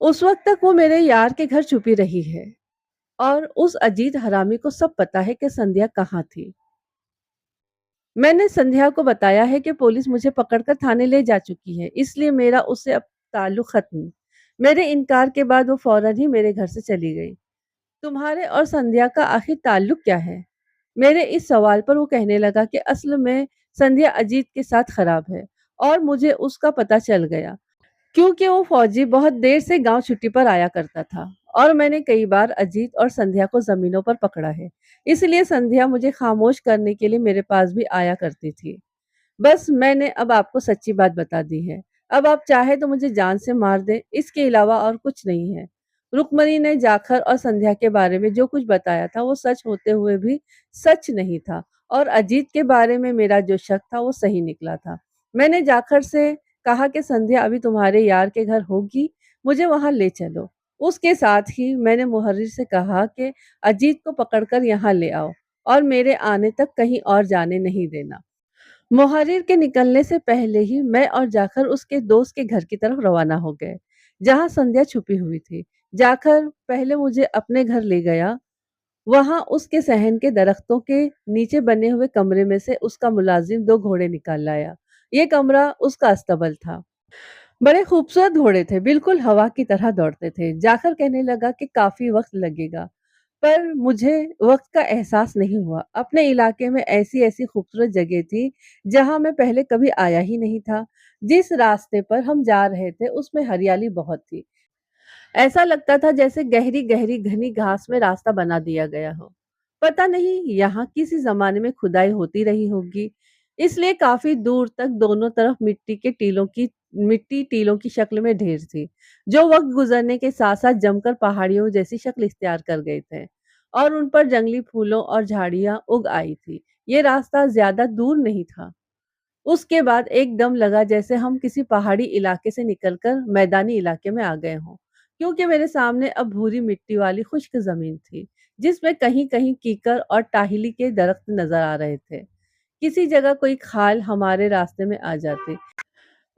उस वक़्त तक वो मेरे यार के घर छुपी रही है और उस अजीत हरामी को सब पता है कि संध्या कहाँ थी। मैंने संध्या को बताया है कि पुलिस मुझे पकड़कर थाने ले जा चुकी है, इसलिए मेरा उससे अब ताल्लुक ख़त्म। मेरे इनकार के बाद वो फ़ौरन ही मेरे घर से चली गई। तुम्हारे और संध्या का आखिर ताल्लुक क्या है? मेरे इस सवाल पर वो कहने लगा कि असल में संध्या अजीत के साथ खराब है और मुझे उसका पता चल गया क्योंकि वो फौजी बहुत देर से गांव छुट्टी पर आया करता था और मैंने कई बार अजीत और संध्या को जमीनों पर पकड़ा है। इसलिए संध्या मुझे खामोश करने के लिए मेरे पास भी आया करती थी। बस मैंने अब आपको सच्ची बात बता दी है। अब आप चाहे तो मुझे जान से मार दें, इसके अलावा और कुछ नहीं है। रुक्मणी ने जाखर और संध्या के बारे में जो कुछ बताया था वो सच होते हुए भी सच नहीं था और अजीत के बारे में मेरा जो शक था वो सही निकला था। मैंने जाखर से कहा कि संध्या अभी तुम्हारे यार के घर होगी, मुझे वहां ले चलो। उसके साथ ही मैंने मुहर्रिर से कहा कि अजीत को पकड़कर यहाँ ले आओ और मेरे आने तक कहीं और जाने नहीं देना। मुहारिर के निकलने से पहले ही मैं और जाखर उसके दोस्त के घर की तरफ रवाना हो गए, जहां संध्या छुपी हुई थी। जाखर पहले मुझे अपने घर ले गया। वहां उसके सहन के दरख्तों के नीचे बने हुए कमरे में से उसका मुलाजिम 2 घोड़े निकाल लाया। ये कमरा उसका अस्तबल था। बड़े खूबसूरत घोड़े थे, बिल्कुल हवा की तरह दौड़ते थे। जाखर कहने लगा कि काफ़ी वक़्त लगेगा, पर मुझे वक़्त का एहसास नहीं हुआ। अपने इलाके में ऐसी-ऐसी खूबसूरत जगह थी, जहाँ मैं पहले कभी आया ही नहीं था। जिस रास्ते पर हम जा रहे थे, उसमें हरियाली बहुत थी। ऐसा लगता था जैसे गहरी-गहरी घनी घास में रास्ता बना दिया गया हो। पता नहीं यहाँ किसी ज़माने में खुदाई होती रही होगी, इसलिए काफ़ी दूर तक दोनों तरफ मिट्टी टीलों की शक्ल में ढेर थी, जो वक़्त गुज़रने के साथ-साथ जमकर पहाड़ियों जैसी शक्ल इख्तियार कर गए थे और उन पर जंगली फूलों और झाड़ियाँ उग आई थी। ये रास्ता ज़्यादा दूर नहीं था। उसके बाद एकदम लगा जैसे हम किसी पहाड़ी इलाके से निकलकर मैदानी इलाके में आ गए हों, क्योंकि मेरे सामने अब भूरी मिट्टी वाली खुश्क ज़मीन थी, जिसमें कहीं-कहीं कीकर और टाहिली के दरख्त नज़र आ रहे थे। किसी जगह कोई खाल हमारे रास्ते में आ जाती,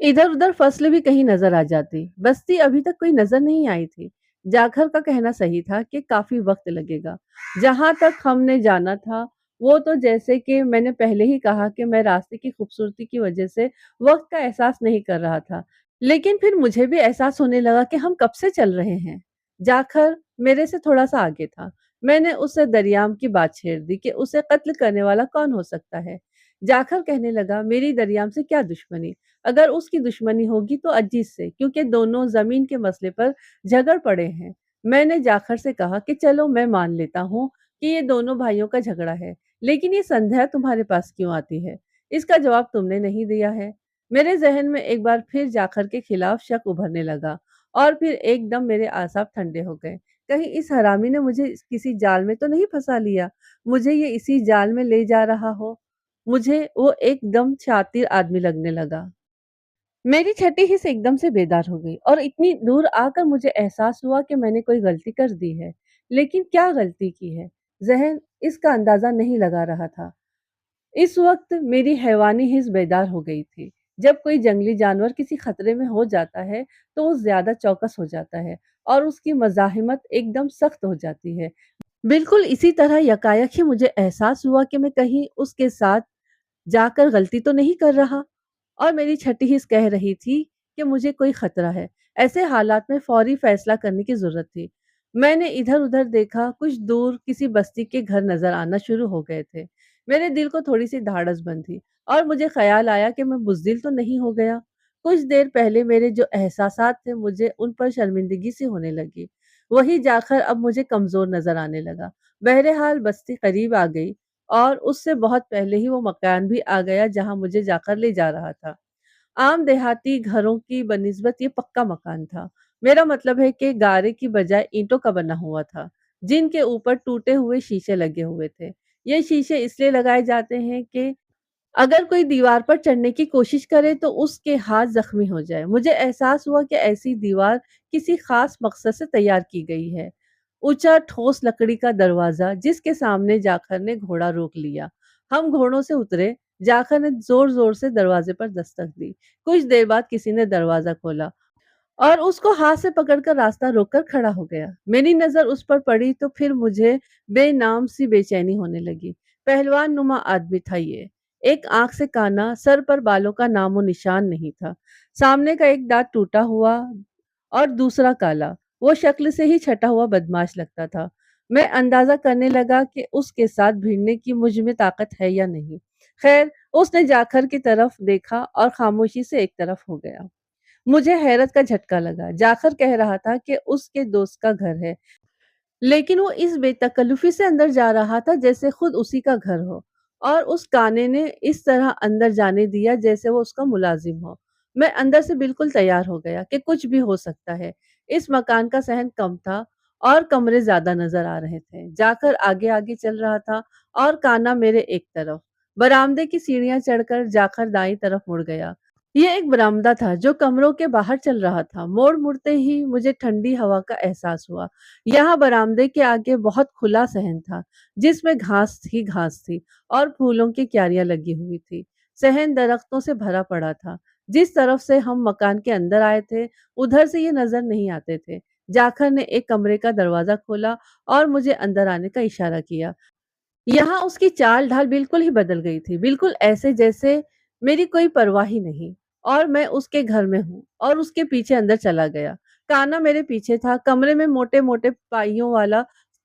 इधर-उधर फसलें भी कहीं नज़र आ जाती। बस्ती अभी तक कोई नज़र नहीं आई थी। जाखर का कहना सही था कि काफ़ी वक़्त लगेगा। जहाँ तक हमने जाना था, वो तो जैसे कि मैंने पहले ही कहा कि मैं रास्ते की खूबसूरती की वज़ह से वक़्त का एहसास नहीं कर रहा था। लेकिन फिर मुझे भी एहसास होने लगा कि हम कब से चल रहे हैं। जाखर मेरे से थोड़ा-सा आगे था। मैंने उससे दरियाम की बात छेड़ दी कि उसे कत्ल करने वाला कौन हो सकता है? जाखर कहने लगा, मेरी दरियाम से क्या दुश्मनी? अगर उसकी दुश्मनी होगी तो अजीत से, क्योंकि दोनों ज़मीन के मसले पर झगड़ पड़े हैं। मैंने जाखर से कहा कि चलो मैं मान लेता हूँ कि ये दोनों भाइयों का झगड़ा है, लेकिन ये संध्या तुम्हारे पास क्यों आती है? इसका जवाब तुमने नहीं दिया है। मेरे ज़हन में एक बार फिर जाखर के खिलाफ शक उभरने लगा और फिर एकदम मेरे आसाब ठंडे हो गए। कहीं इस हरामी ने मुझे किसी जाल में तो नहीं फँसा लिया, मुझे ये इसी जाल में ले जा रहा हो। मुझे वो एकदम शातिर आदमी लगने लगा। मेरी छठी हिस्स एकदम से बेदार हो गई और इतनी दूर आकर मुझे एहसास हुआ कि मैंने कोई गलती कर दी है। लेकिन क्या गलती की है? ज़हन इसका अंदाज़ा नहीं लगा रहा था। इस वक़्त मेरी हैवानी हिस्स बेदार हो गई थी। जब कोई जंगली जानवर किसी खतरे में हो जाता है, तो वो ज़्यादा चौकस हो जाता है और उसकी मज़ाहिमत एकदम सख्त हो जाती है। बिल्कुल इसी तरह यकायक ही मुझे एहसास हुआ कि मैं कहीं उसके साथ जाकर गलती तो नहीं कर रहा और मेरी छठी हिस्स कह रही थी कि मुझे कोई खतरा है। ऐसे हालात में फौरी फैसला करने की ज़रूरत थी। मैंने इधर-उधर देखा, कुछ दूर किसी बस्ती के घर नज़र आना शुरू हो गए थे। मेरे दिल को थोड़ी-सी धाड़स बंधी और मुझे ख़्याल आया कि मैं बुज़दिल तो नहीं हो गया। कुछ देर पहले मेरे जो एहसासात थे मुझे उन पर शर्मिंदगी सी होने लगी। वही जाकर अब मुझे कमज़ोर नज़र आने लगा। बहरहाल बस्ती करीब आ गई और उससे बहुत पहले ही वो मकान भी आ गया जहाँ मुझे जाकर ले जा रहा था। आम देहाती घरों की बनिस्बत ये पक्का मकान था। मेरा मतलब है कि गारे की बजाय ईंटों का बना हुआ था। जिनके ऊपर टूटे हुए शीशे लगे हुए थे। ये शीशे इसलिए लगाए जाते हैं कि अगर कोई दीवार पर चढ़ने की कोशिश करे तो उसके हाथ जख्मी हो जाए। मुझे एहसास हुआ कि ऐसी दीवार किसी खास मकसद से तैयार की गई है। ऊंचा ठोस लकड़ी का दरवाजा जिसके सामने जाखर ने घोड़ा रोक लिया। हम घोड़ों से उतरे। जाखर ने जोर जोर से दरवाजे पर दस्तक दी। कुछ देर बाद किसी ने दरवाजा खोला और उसको हाथ से पकड़कर रास्ता रोककर खड़ा हो गया। मेरी नज़र उस पर पड़ी तो फिर मुझे बेनाम सी बेचैनी होने लगी। पहलवान नुमा आदमी था ये। एक आंख से काना, सर पर बालों का नामो निशान नहीं था। सामने का एक दांत टूटा हुआ और दूसरा काला। वो शक्ल से ही छटा हुआ बदमाश लगता था। मैं अंदाजा करने लगा कि उसके साथ भिड़ने की मुझ में ताकत है या नहीं। खैर, उसने जाखर की तरफ देखा और खामोशी से एक तरफ हो गया। मुझे हैरत का झटका लगा। जाखर कह रहा था कि उसके दोस्त का घर है, लेकिन वो इस बेतकल्लुफ़ी से अंदर जा रहा था जैसे खुद उसी का घर हो और उस काने ने इस तरह अंदर जाने दिया जैसे वो उसका मुलाजिम हो। मैं अंदर से बिल्कुल तैयार हो गया कि कुछ भी हो सकता है। इस मकान का सहन कम था और कमरे ज़्यादा नज़र आ रहे थे। जाकर आगे-आगे चल रहा था और काना मेरे एक तरफ। बरामदे की सीढ़ियाँ चढ़कर जाकर दाईं तरफ मुड़ गया। ये एक बरामदा था जो कमरों के बाहर चल रहा था। मोड़ मुड़ते ही मुझे ठंडी हवा का एहसास हुआ। यहाँ बरामदे के आगे बहुत खुला सहन था, जिसमें घास ही घास थी और फूलों की क्यारियां लगी हुई थी। सहन दरख्तों से भरा पड़ा था। जिस तरफ से हम मकान के अंदर आए थे, उधर से ये नजर नहीं आते थे। जाखर ने एक कमरे का दरवाजा खोला और मुझे अंदर आने का इशारा किया। यहाँ उसकी चाल-ढाल बिल्कुल ही बदल गई थी, बिल्कुल ऐसे जैसे मेरी कोई परवाह ही नहीं और मैं उसके घर में हूँ और उसके पीछे अंदर चला गया। कान्हा मेरे पीछे था, कमरे में मोटे-मोटे पाइयों वाला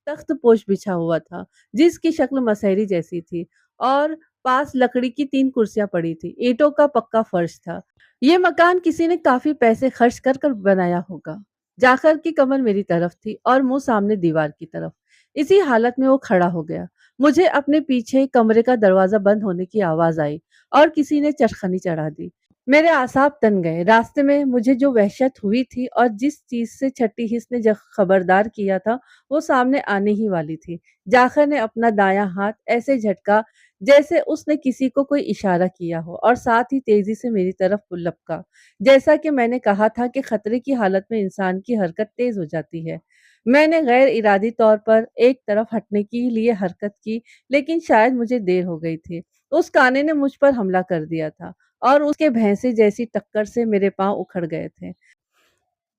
तख्त-पोश बिछा हुआ था, जिसकी शक्ल मसहरी जैसी थी और पास लकड़ी की 3 कुर्सियाँ पड़ी थी, ईंटों का पक्का फर्श था। ये मकान किसी ने काफ़ी पैसे खर्च कर बनाया होगा। जाकर की कमर मेरी तरफ थी और मुँह सामने दीवार की तरफ। इसी हालत में वो खड़ा हो गया। मुझे अपने पीछे कमरे का दरवाजा बंद होने की आवाज आई और किसी ने चटखनी चढ़ा दी। मेरे आसाब तन गए। रास्ते में मुझे जो वहशत हुई थी और जिस चीज से छठी हिस्स ने जब खबरदार किया था, वो सामने आने ही वाली थी। जाखर ने अपना दायां हाथ ऐसे झटका जैसे उसने किसी को कोई इशारा किया हो और साथ ही तेजी से मेरी तरफ लपका। जैसा कि मैंने कहा था कि खतरे की हालत में इंसान की हरकत तेज हो जाती है। मैंने गैर इरादी तौर पर एक तरफ हटने के लिए हरकत की, लेकिन शायद मुझे देर हो गई थी। उस काने ने मुझ पर हमला कर दिया था और उसके भैंसे जैसी टक्कर से मेरे पांव उखड़ गए थे।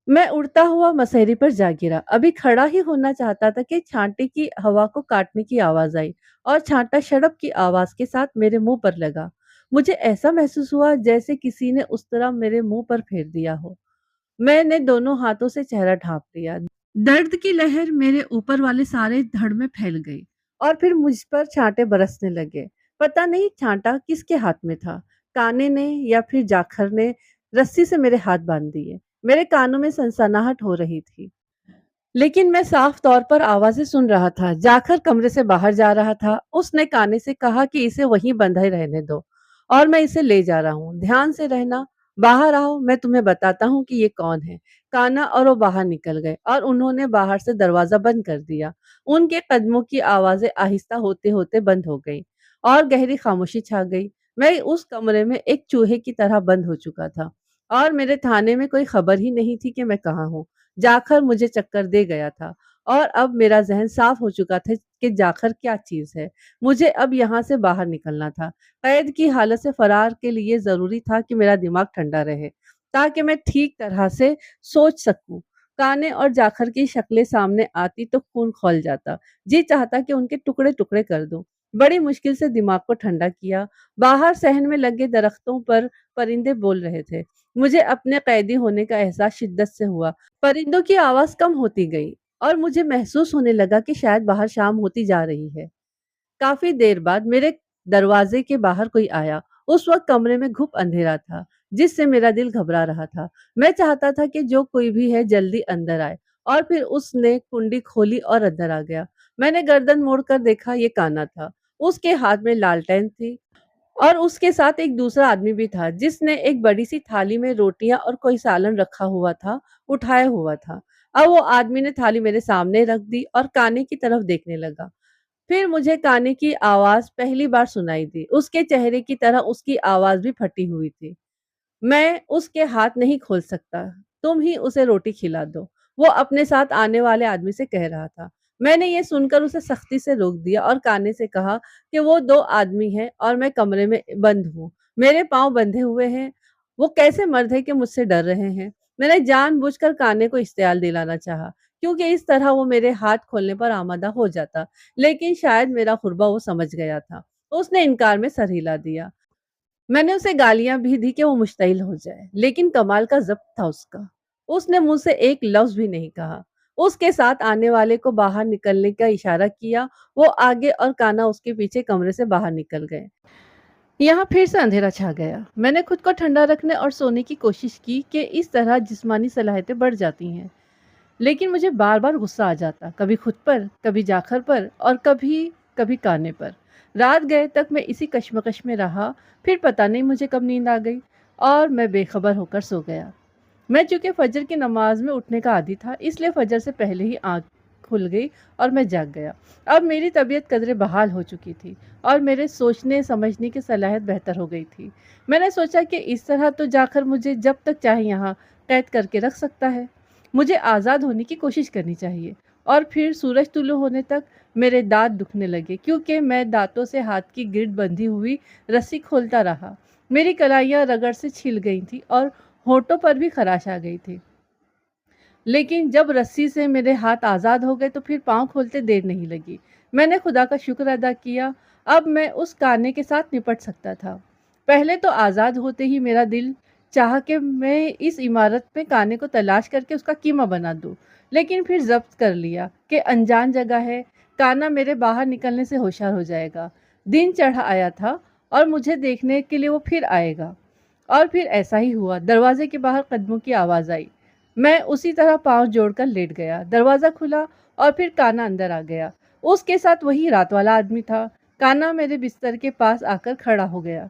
मैं उड़ता हुआ मसहरी पर जा गिरा। अभी खड़ा ही होना चाहता था कि छांटे की हवा को काटने की आवाज आई और छांटा शड़प की आवाज के साथ मेरे मुंह पर लगा। मुझे ऐसा महसूस हुआ जैसे किसी ने उस तरह मेरे मुंह पर फेर दिया हो। मैंने दोनों हाथों से चेहरा ढांप लिया। दर्द की लहर मेरे ऊपर वाले सारे धड़ में फैल गई और फिर मुझ पर छांटे बरसने लगे। पता नहीं छांटा किसके हाथ में था, काने ने या फिर जाखर ने रस्सी से मेरे हाथ बांध दिए। मेरे कानों में सनसनाहट हो रही थी, लेकिन मैं साफ तौर पर आवाज़ें सुन रहा था। जाकर कमरे से बाहर जा रहा था। उसने काने से कहा कि इसे वहीं बंधे रहने दो और मैं इसे ले जा रहा हूँ। ध्यान से रहना, बाहर आओ, मैं तुम्हें बताता हूँ कि ये कौन है। काना और वो बाहर निकल गए और उन्होंने बाहर से दरवाज़ा बंद कर दिया। उनके कदमों की आवाज़ें आहिस्ता होते-होते बंद हो गई और गहरी खामोशी छा गई। मैं उस कमरे में एक चूहे की तरह बंद हो चुका था और मेरे थाने में कोई खबर ही नहीं थी कि मैं कहाँ हूँ। जाखर मुझे चक्कर दे गया था और अब मेरा ज़हन साफ हो चुका था कि जाखर क्या चीज़ है। मुझे अब यहाँ से बाहर निकलना था। कैद की हालत से फरार के लिए ज़रूरी था कि मेरा दिमाग ठंडा रहे, ताकि मैं ठीक तरह से सोच सकूँ। काने और जाखर की शक्लें सामने आती तो खून खौल जाता। जी चाहता कि उनके टुकड़े-टुकड़े कर दूँ। बड़ी मुश्किल से दिमाग को ठंडा किया। बाहर सहन में लगे दरख्तों पर परिंदे बोल रहे थे। मुझे अपने कैदी होने का एहसास शिद्दत से हुआ। परिंदों की आवाज़ कम होती गई और मुझे महसूस होने लगा कि शायद बाहर शाम होती जा रही है। काफ़ी देर बाद मेरे दरवाज़े के बाहर कोई आया। उस वक़्त कमरे में घुप अंधेरा था, जिससे मेरा दिल घबरा रहा था। मैं चाहता था कि जो कोई भी है जल्दी अंदर आए और फिर उसने कुंडी खोली और अंदर आ गया। मैंने गर्दन मोड़कर देखा, ये कान्हा था। उसके हाथ में लालटेन थी और उसके साथ एक दूसरा आदमी भी था, जिसने एक बड़ी-सी थाली में रोटियाँ और कोई सालन रखा हुआ था, उठाया हुआ था। अब वो आदमी ने थाली मेरे सामने रख दी और काने की तरफ देखने लगा। फिर मुझे काने की आवाज पहली बार सुनाई दी। उसके चेहरे की तरह उसकी आवाज भी फटी हुई थी। मैं उसके हाथ नहीं खोल सकता, तुम ही उसे रोटी खिला दो, वो अपने साथ आने वाले आदमी से कह रहा था। मैंने ये सुनकर उसे सख्ती से रोक दिया और काने से कहा कि वो दो आदमी हैं और मैं कमरे में बंद हूँ, मेरे पांव बंधे हुए हैं, वो कैसे मर्द है कि मुझसे डर रहे हैं। मैंने जानबूझकर काने को इश्तियाल दिलाना चाहा, क्योंकि इस तरह वो मेरे हाथ खोलने पर आमादा हो जाता, लेकिन शायद मेरा खुरबा वो समझ गया था। उसने इनकार में सर हिला दिया। मैंने उसे गालियां भी दी कि वो मुश्तइल हो जाए, लेकिन कमाल का ज़ब्त था उसका। उसने मुझसे एक लफ्ज़ भी नहीं कहा। उसके साथ आने वाले को बाहर निकलने का इशारा किया। वो आगे और काना उसके पीछे कमरे से बाहर निकल गए। यहाँ फिर से अंधेरा छा गया। मैंने खुद को ठंडा रखने और सोने की कोशिश की कि इस तरह जिस्मानी सलाहियतें बढ़ जाती हैं। लेकिन मुझे बार-बार गुस्सा आ जाता, कभी खुद पर, कभी जाखर पर और कभी काने पर। रात गए तक मैं इसी कश्मकश में रहा, फिर पता नहीं मुझे कब नींद आ गई और मैं बेखबर होकर सो गया। मैं चूँकि फ़जर की नमाज़ में उठने का आदी था, इसलिए फ़जर से पहले ही आँख खुल गई और मैं जाग गया। अब मेरी तबीयत कदरे बहाल हो चुकी थी और मेरे सोचने समझने की सलाहियत बेहतर हो गई थी। मैंने सोचा कि इस तरह तो जाकर मुझे जब तक चाहे यहाँ कैद करके रख सकता है। मुझे आज़ाद होने की कोशिश करनी चाहिए। और फिर सूरज तुलू होने तक मेरे दाँत दुखने लगे, क्योंकि मैं दाँतों से हाथ की गिरद बंधी हुई रस्सी खोलता रहा। मेरी कलाइयाँ रगड़ से छिल गई थी और होठों पर भी खराश आ गई थी। लेकिन जब रस्सी से मेरे हाथ आज़ाद हो गए तो फिर पाँव खोलते देर नहीं लगी। मैंने खुदा का शुक्र अदा किया, अब मैं उस काने के साथ निपट सकता था। पहले तो आज़ाद होते ही मेरा दिल चाहा कि मैं इस इमारत में काने को तलाश करके उसका कीमा बना दूँ। लेकिन फिर ज़ब्त कर लिया कि अनजान जगह है, काना मेरे बाहर निकलने से होशियार हो जाएगा। दिन चढ़ आया था और मुझे देखने के लिए वो फिर आएगा। और फिर ऐसा ही हुआ। दरवाजे के बाहर कदमों की आवाज़ आई। मैं उसी तरह पाँव जोड़कर लेट गया। दरवाज़ा खुला और फिर काना अंदर आ गया। उसके साथ वही रात वाला आदमी था। काना मेरे बिस्तर के पास आकर खड़ा हो गया।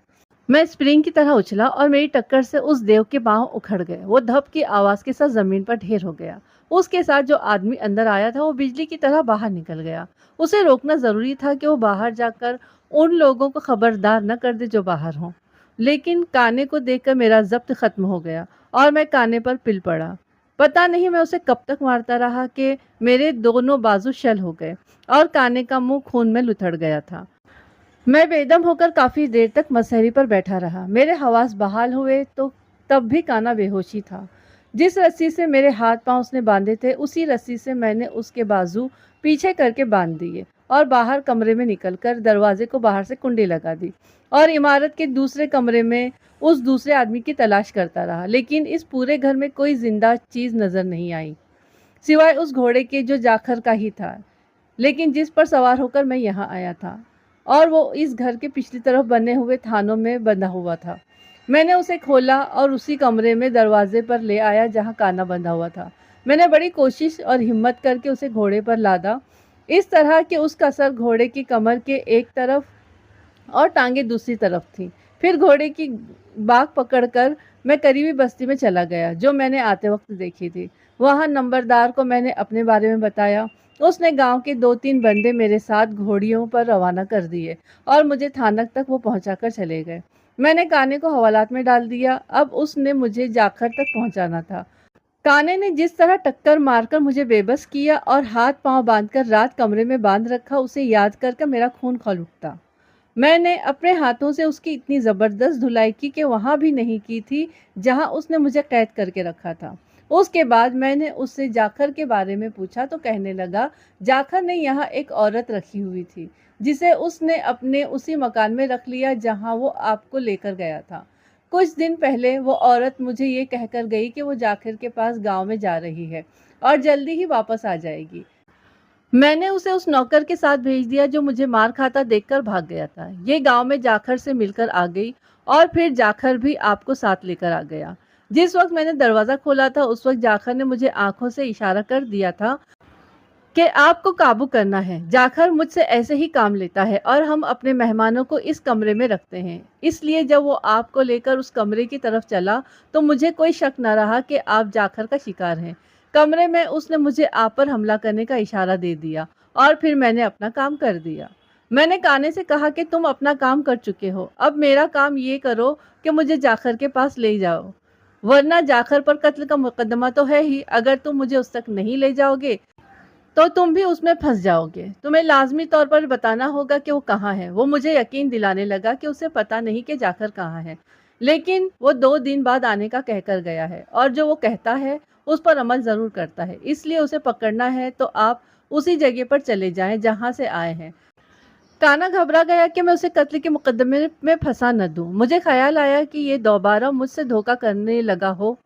मैं स्प्रिंग की तरह उछला और मेरी टक्कर से उस देव के पाँव उखड़ गए। वो धप की आवाज़ के साथ ज़मीन पर ढेर हो गया। उसके साथ जो आदमी अंदर आया था वो बिजली की तरह बाहर निकल गया। उसे रोकना ज़रूरी था कि वो बाहर जाकर उन लोगों को खबरदार न कर दे जो बाहर हों। लेकिन काने को देखकर मेरा ज़ब्त ख़त्म हो गया और मैं काने पर पिल पड़ा। पता नहीं मैं उसे कब तक मारता रहा कि मेरे दोनों बाजू शल हो गए और काने का मुंह खून में लुथड़ गया था। मैं बेदम होकर काफ़ी देर तक मसहरी पर बैठा रहा। मेरे हवास बहाल हुए तो तब भी काना बेहोशी था। जिस रस्सी से मेरे हाथ पांव उसने बांधे थे, उसी रस्सी से मैंने उसके बाजू पीछे करके बांध दिए और बाहर कमरे में निकलकर दरवाजे को बाहर से कुंडी लगा दी और इमारत के दूसरे कमरे में उस दूसरे आदमी की तलाश करता रहा। लेकिन इस पूरे घर में कोई जिंदा चीज़ नज़र नहीं आई, सिवाय उस घोड़े के जो जाखर का ही था, लेकिन जिस पर सवार होकर मैं यहाँ आया था, और वो इस घर के पिछली तरफ बने हुए थानों में बंधा हुआ था। मैंने उसे खोला और उसी कमरे में दरवाजे पर ले आया जहाँ काना बंधा हुआ था। मैंने बड़ी कोशिश और हिम्मत करके उसे घोड़े पर लादा, इस तरह कि उसका सर घोड़े की कमर के एक तरफ और टांगे दूसरी तरफ थी। फिर घोड़े की बाग पकड़कर मैं करीबी बस्ती में चला गया जो मैंने आते वक्त देखी थी। वहाँ नंबरदार को मैंने अपने बारे में बताया। उसने गांव के 2-3 बंदे मेरे साथ घोड़ियों पर रवाना कर दिए और मुझे थानक तक वो पहुंचाकर चले गए। मैंने काने को हवालात में डाल दिया। अब उसने मुझे जाखर तक पहुंचाना था। काने ने जिस तरह टक्कर मारकर मुझे बेबस किया और हाथ पांव बांधकर रात कमरे में बांध रखा, उसे याद कर मेरा खून खौल उठता। मैंने अपने हाथों से उसकी इतनी ज़बरदस्त धुलाई की कि वहाँ भी नहीं की थी जहाँ उसने मुझे कैद करके रखा था। उसके बाद मैंने उससे जाखर के बारे में पूछा तो कहने लगा, जाखर ने यहाँ एक औरत रखी हुई थी जिसे उसने अपने उसी मकान में रख लिया जहाँ वो आपको लेकर गया था। कुछ दिन पहले वो औरत मुझे ये कहकर गई कि वो जाखिर के पास गांव में जा रही है और जल्दी ही वापस आ जाएगी। मैंने उसे उस नौकर के साथ भेज दिया जो मुझे मार खाता देखकर भाग गया था। ये गांव में जाखर से मिलकर आ गई और फिर जाखर भी आपको साथ लेकर आ गया। जिस वक्त मैंने दरवाज़ा खोला था उस वक्त जाखर ने मुझे आंखों से इशारा कर दिया था कि आपको काबू करना है। जाखर मुझसे ऐसे ही काम लेता है और हम अपने मेहमानों को इस कमरे में रखते हैं। इसलिए जब वो आपको लेकर उस कमरे की तरफ चला तो मुझे कोई शक न रहा कि आप जाखर का शिकार हैं। कमरे में उसने मुझे आप पर हमला करने का इशारा दे दिया और फिर मैंने अपना काम कर दिया। मैंने काने से कहा कि तुम अपना काम कर चुके हो, अब मेरा काम ये करो कि मुझे जाखर के पास ले जाओ, वरना जाखर पर कत्ल का मुकदमा तो है ही, अगर तुम मुझे उस तक नहीं ले जाओगे तो तुम भी उसमें फंस जाओगे। तुम्हें लाजमी तौर पर बताना होगा कि वो कहाँ है। वो मुझे यकीन दिलाने लगा कि उसे पता नहीं कि जाकर कहाँ है, लेकिन वो 2 दिन बाद आने का कहकर गया है और जो वो कहता है उस पर अमल ज़रूर करता है। इसलिए उसे पकड़ना है तो आप उसी जगह पर चले जाएं जहाँ से आए हैं। काना घबरा गया कि मैं उसे कत्ल के मुकदमे में फंसा न दूं। मुझे ख्याल आया कि ये दोबारा मुझसे धोखा करने लगा हो,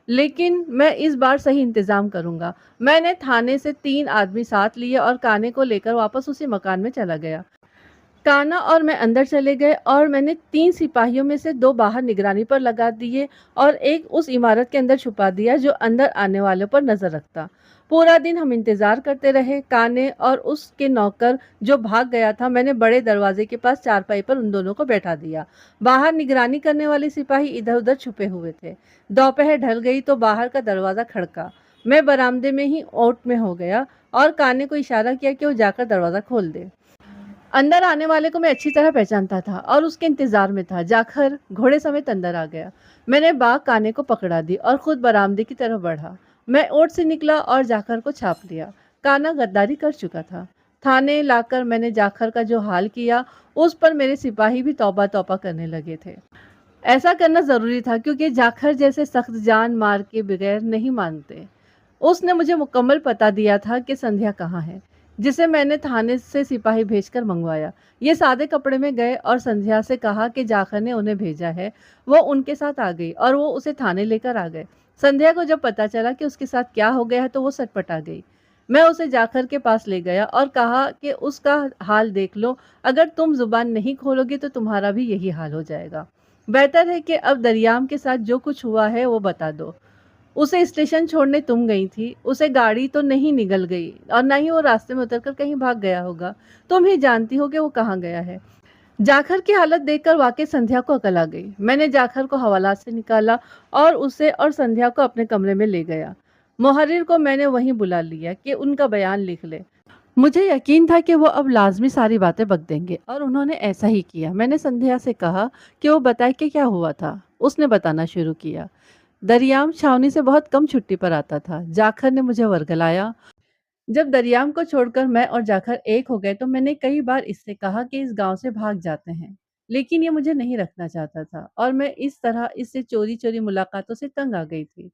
लेकिन मैं इस बार सही इंतजाम करूंगा। मैंने थाने से 3 आदमी साथ लिए और काने को लेकर वापस उसी मकान में चला गया। काना और मैं अंदर चले गए और मैंने 3 सिपाहियों में से 2 बाहर निगरानी पर लगा दिए और एक उस इमारत के अंदर छुपा दिया जो अंदर आने वालों पर नजर रखता। पूरा दिन हम इंतजार करते रहे। काने और उसके नौकर जो भाग गया था, मैंने बड़े दरवाजे के पास चारपाई पर उन दोनों को बैठा दिया। बाहर निगरानी करने वाले सिपाही इधर उधर छुपे हुए थे। दोपहर ढल गई तो बाहर का दरवाजा खड़का। मैं बरामदे में ही ओट में हो गया और काने को इशारा किया कि वो जाकर दरवाजा खोल दे। अंदर आने वाले को मैं अच्छी तरह पहचानता था और उसके इंतजार में था। जाखर घोड़े समेत अंदर आ गया। मैंने बाग काने को पकड़ा दी और खुद बरामदे की तरफ बढ़ा। मैं ओट से निकला और जाखर को छाप लिया। काना गद्दारी कर चुका था। थाने लाकर मैंने जाखर का जो हाल किया, उस पर मेरे सिपाही भी तौबा तौबा करने लगे थे। ऐसा करना जरूरी था क्योंकि जाखर जैसे सख्त जान मार के बगैर नहीं मानते। उसने मुझे मुकम्मल पता दिया था कि संध्या कहाँ है, जिसे मैंने थाने से सिपाही भेजकर मंगवाया। ये सादे कपड़े में गए और संध्या से कहा कि जाखर ने उन्हें भेजा है। वो उनके साथ आ गई और वो उसे थाने लेकर आ गए। संध्या को जब पता चला कि उसके साथ क्या हो गया है तो वो सटपटा गई। मैं उसे जाखर के पास ले गया और कहा कि उसका हाल देख लो, अगर तुम जुबान नहीं खोलोगे तो तुम्हारा भी यही हाल हो जाएगा। बेहतर है कि अब दरियाम के साथ जो कुछ हुआ है वो बता दो। उसे स्टेशन छोड़ने तुम गई थी, उसे गाड़ी तो नहीं निगल गई और ना ही वो रास्ते में उतरकर कहीं भाग गया होगा। तुम ही जानती हो कि वो कहाँ गया है। जाखर की हालत देखकर वाकई संध्या को अकल आ गई। मैंने जाखर को हवालात से निकाला और उसे और संध्या को अपने कमरे में ले गया। मुहर्रिर को मैंने वहीं बुला लिया कि उनका बयान लिख ले। मुझे यकीन था कि वो अब लाजमी सारी बातें बक देंगे और उन्होंने ऐसा ही किया। मैंने संध्या से कहा कि वो बताए कि क्या हुआ था। उसने बताना शुरू किया। दरियाम छावनी से बहुत कम छुट्टी पर आता था। जाखर ने मुझे वर्गलाया। जब दरियाम को छोड़कर मैं और जाखर एक हो गए तो मैंने कई बार इससे कहा कि इस गांव से भाग जाते हैं, लेकिन ये मुझे नहीं रखना चाहता था और मैं इस तरह इससे चोरी चोरी मुलाकातों से तंग आ गई थी।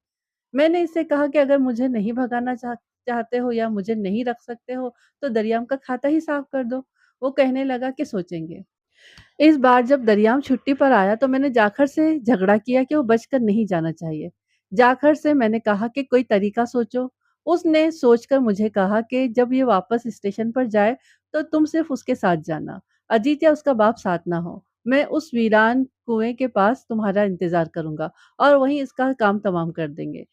मैंने इससे कहा कि अगर मुझे नहीं भगाना चाहते हो या मुझे नहीं रख सकते हो तो दरियाम का खाता ही साफ कर दो। वो कहने लगा कि सोचेंगे। इस बार जब दरियाम छुट्टी पर आया तो मैंने जाखर से झगड़ा किया कि वो बचकर नहीं जाना चाहिए। जाखर से मैंने कहा कि कोई तरीका सोचो। उसने सोचकर मुझे कहा कि जब ये वापस स्टेशन पर जाए तो तुम सिर्फ उसके साथ जाना। अजीत या उसका बाप साथ ना हो। मैं उस वीरान कुएं के पास तुम्हारा इंतजार करूंगा और वहीं इसका काम तमाम कर देंगे।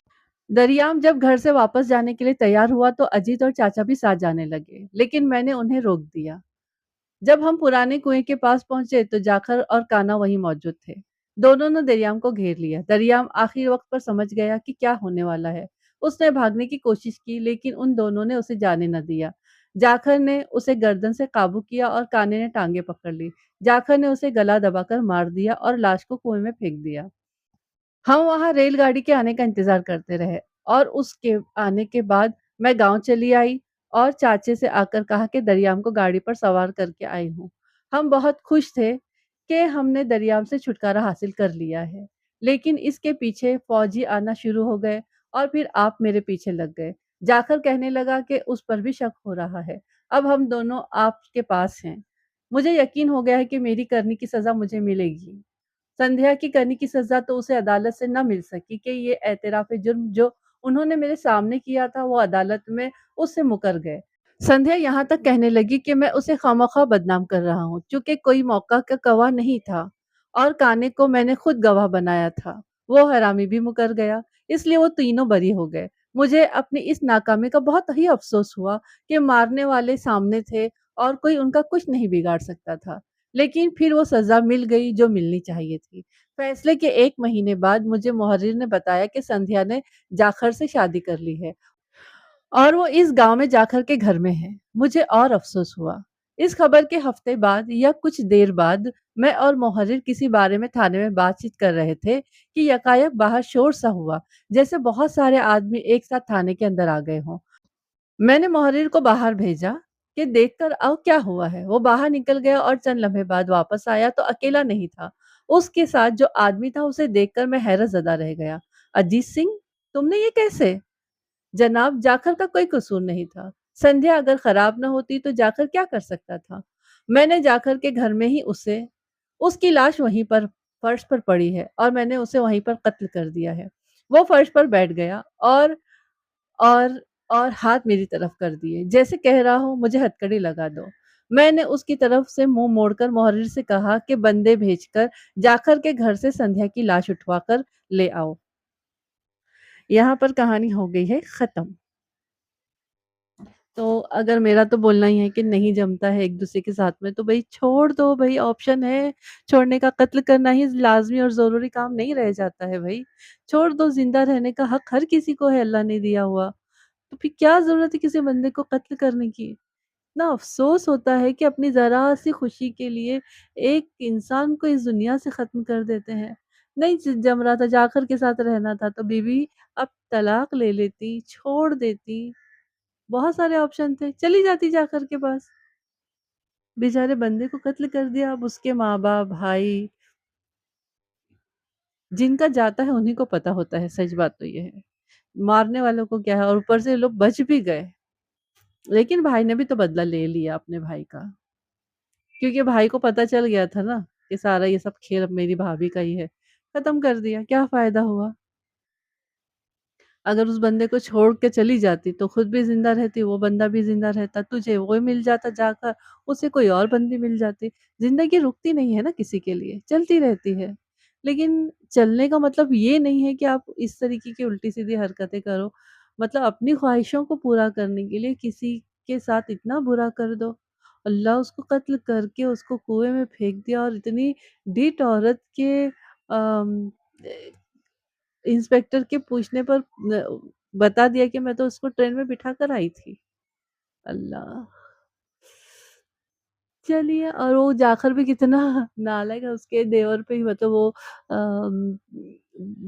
दरियाम जब घर से वापस जाने के लिए तैयार हुआ तो अजीत और चाचा भी साथ जाने लगे, लेकिन मैंने उन्हें रोक दिया। जब हम पुराने कुएं के पास पहुंचे तो जाखर और काना वहीं मौजूद थे। दोनों ने दरियाम को घेर लिया। दरियाम आखिरी वक्त पर समझ गया कि क्या होने वाला है। उसने भागने की कोशिश की, लेकिन उन दोनों ने उसे जाने न दिया। जाखर ने उसे गर्दन से काबू किया और काने ने टांगे पकड़ ली। जाखर ने उसे गला दबाकर मार दिया और लाश को कुएं में फेंक दिया। हम वहां रेलगाड़ी के आने का इंतजार करते रहे और उसके आने के बाद मैं गांव चली आई और चाचे से आकर कहा कि दरियाम को गाड़ी पर सवार करके आई हूँ। हम बहुत खुश थे कि हमने दरियाम से छुटकारा हासिल कर लिया है, लेकिन इसके पीछे फौजी आना शुरू हो गए और फिर आप मेरे पीछे लग गए। जाकर कहने लगा कि उस पर भी शक हो रहा है। अब हम दोनों आपके पास हैं। मुझे यकीन हो गया है कि मेरी करनी की सजा मुझे मिलेगी। संध्या की करनी की सजा तो उसे अदालत से न मिल सकी कि ये एतराफ़ जुर्म जो उन्होंने मेरे सामने किया था वो अदालत में उससे मुकर गए। संध्या यहाँ तक कहने लगी कि मैं उसे खामखा बदनाम कर रहा हूँ, चूंकि कोई मौका का गवाह नहीं था और काने को मैंने खुद गवाह बनाया था। वो हरामी भी मुकर गया, इसलिए वो तीनों बरी हो गए। मुझे अपनी इस नाकामी का बहुत ही अफसोस हुआ कि मारने वाले सामने थे और कोई उनका कुछ नहीं बिगाड़ सकता था। लेकिन फिर वो सजा मिल गई जो मिलनी चाहिए थी। फैसले के 1 महीने बाद मुझे मुहर्रिर ने बताया कि संध्या ने जाखर से शादी कर ली है और वो इस गाँव में जाकर के घर में है। मुझे और अफ़सोस हुआ। इस खबर के हफ़्ते बाद या कुछ देर बाद मैं और मुहर्रिर किसी बारे में थाने में बातचीत कर रहे थे कि यकायक बाहर शोर-सा हुआ, जैसे बहुत सारे आदमी एक साथ थाने के अंदर आ गए हों। मैंने मुहर्रिर को बाहर भेजा कि देखकर आओ क्या हुआ है। वो बाहर निकल गया और चंद लम्हे बाद वापस आया तो अकेला नहीं था। उसके साथ जो आदमी था उसे देखकर मैं हैरत-ज़दा रह गया। अजीत सिंह, तुमने ये कैसे? जनाब, जाखर का कोई कसूर नहीं था। संध्या अगर खराब न होती तो जाखर क्या कर सकता था? मैंने जाखर के घर में ही उसे उसकी लाश वहीं पर फर्श पर पड़ी है और मैंने उसे वहीं पर कत्ल कर दिया है। वो फर्श पर बैठ गया और और हाथ मेरी तरफ कर दिए, जैसे कह रहा हो मुझे हथकड़ी लगा दो। मैंने उसकी तरफ से मुँह मोड़कर मुहर्रिर से कहा कि बंदे भेजकर जाखर के घर से संध्या की लाश उठवा कर ले आओ। यहाँ पर कहानी हो गई है खत्म। तो अगर मेरा तो बोलना ही है कि नहीं जमता है एक-दूसरे के साथ में तो भई छोड़ दो भई, ऑप्शन है छोड़ने का। कत्ल करना ही लाज़मी और ज़रूरी काम नहीं रह जाता है भई। छोड़ दो, ज़िंदा रहने का हक हर किसी को है, अल्लाह ने दिया हुआ। तो फिर क्या ज़रूरत है किसी बंदे को कत्ल करने की? इतना अफ़सोस होता है कि अपनी ज़रा-सी खुशी के लिए एक इंसान को इस दुनिया से ख़त्म कर देते हैं। नहीं जम रहा था, जाखर के साथ रहना था तो बीवी अब तलाक ले लेती, छोड़ देती। बहुत सारे ऑप्शन थे, चली जाती जाकर के पास। बेचारे बंदे को कत्ल कर दिया, अब उसके माँ-बाप, भाई, जिनका जाता है उन्हीं को पता होता है, सच बात तो ये है। मारने वालों को क्या है, और ऊपर से लोग बच भी गए। लेकिन भाई ने भी तो बदला ले लिया अपने भाई का, क्योंकि भाई को पता चल गया था ना कि सारा ये सब खेल अब मेरी भाभी का ही है। खत्म कर दिया, क्या फ़ायदा हुआ? अगर उस बंदे को छोड़ के चली जाती तो खुद भी ज़िंदा रहती, वो बंदा भी ज़िंदा रहता, तुझे वो मिल जाता जाकर, उसे कोई और बंदी मिल जाती। ज़िंदगी रुकती नहीं है ना किसी के लिए, चलती रहती है। लेकिन चलने का मतलब ये नहीं है कि आप इस तरीके की उल्टी-सीधी हरकतें करो। मतलब अपनी ख्वाहिशों को पूरा करने के लिए किसी के साथ इतना बुरा कर दो। अल्लाह उसको कत्ल करके उसको कुएँ में फेंक दिया, और इतनी ढीठ औरत के इंस्पेक्टर के पूछने पर बता दिया कि मैं तो उसको ट्रेन में बिठा कर आई थी। अल्लाह! चलिए, और वो जाकर भी कितना नालायक है, उसके देवर पे ही मतलब वो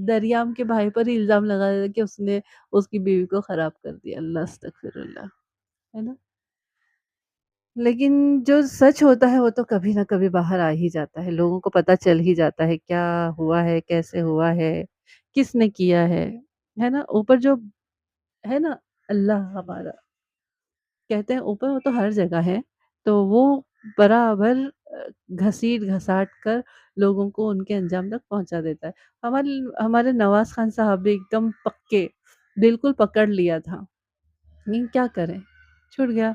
दरियाम के भाई पर ही इल्ज़ाम लगा दिया कि उसने उसकी बीवी को खराब कर दिया। अल्लाह अस्तगफिरुल्लाह, है ना? लेकिन जो सच होता है वो तो कभी न कभी बाहर आ ही जाता है, लोगों को पता चल ही जाता है क्या हुआ है, कैसे हुआ है, किसने किया है ना? ऊपर जो है ना, अल्लाह हमारा, कहते हैं ऊपर वो तो हर जगह है, तो वो बराबर घसीट-घसाट कर लोगों को उनके अंजाम तक पहुँचा देता है। हमारे हमारे नवाज़ खान साहब भी एकदम पक्के, बिल्कुल पकड़ लिया था, लेकिन क्या करें, छूट गया।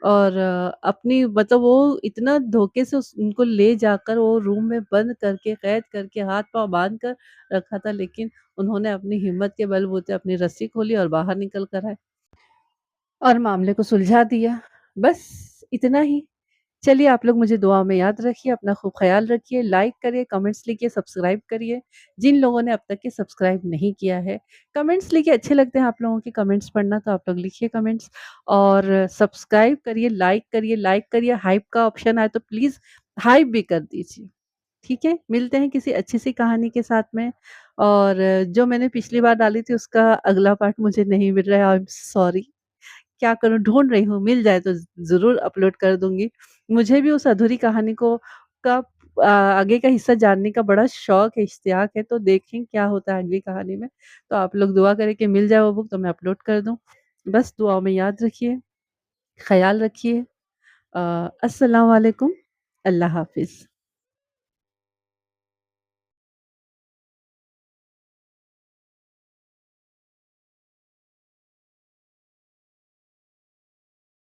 और अपनी मतलब वो इतना धोखे से उस उनको ले जाकर वो रूम में बंद करके, कैद करके, हाथ-पाँव बाँध कर रखा था, लेकिन उन्होंने अपनी हिम्मत के बलबूते अपनी रस्सी खोली और बाहर निकल कर आए। और मामले को सुलझा दिया। बस इतना ही। चलिए, आप लोग मुझे दुआ में याद रखिए, अपना खूब ख़्याल रखिए, लाइक करिए, कमेंट्स लिखिए, सब्सक्राइब करिए। जिन लोगों ने अब तक के सब्सक्राइब नहीं किया है, कमेंट्स लिखिए, अच्छे लगते हैं आप लोगों के कमेंट्स पढ़ना, तो आप लोग लिखिए कमेंट्स और सब्सक्राइब करिए, लाइक करिए, हाइप का ऑप्शन आए तो प्लीज़ हाइप भी कर दीजिए। ठीक है? मिलते हैं किसी अच्छी-सी कहानी के साथ में, और जो मैंने पिछली बार डाली थी उसका अगला पार्ट मुझे नहीं मिल रहा है, आई एम सॉरी। क्या करूँ, ढूँढ रही हूँ, मिल जाए तो ज़रूर अपलोड कर दूँगी। मुझे भी उस अधूरी कहानी को का आगे का हिस्सा जानने का बड़ा शौक है, इश्तियाक है, तो देखें क्या होता है अगली कहानी में। तो आप लोग दुआ करें कि मिल जाए वो बुक तो मैं अपलोड कर दूँ। बस दुआओं में याद रखिए, ख़याल रखिए। अस्सलाम वालेकुम, अल्लाह हाफ़िज़।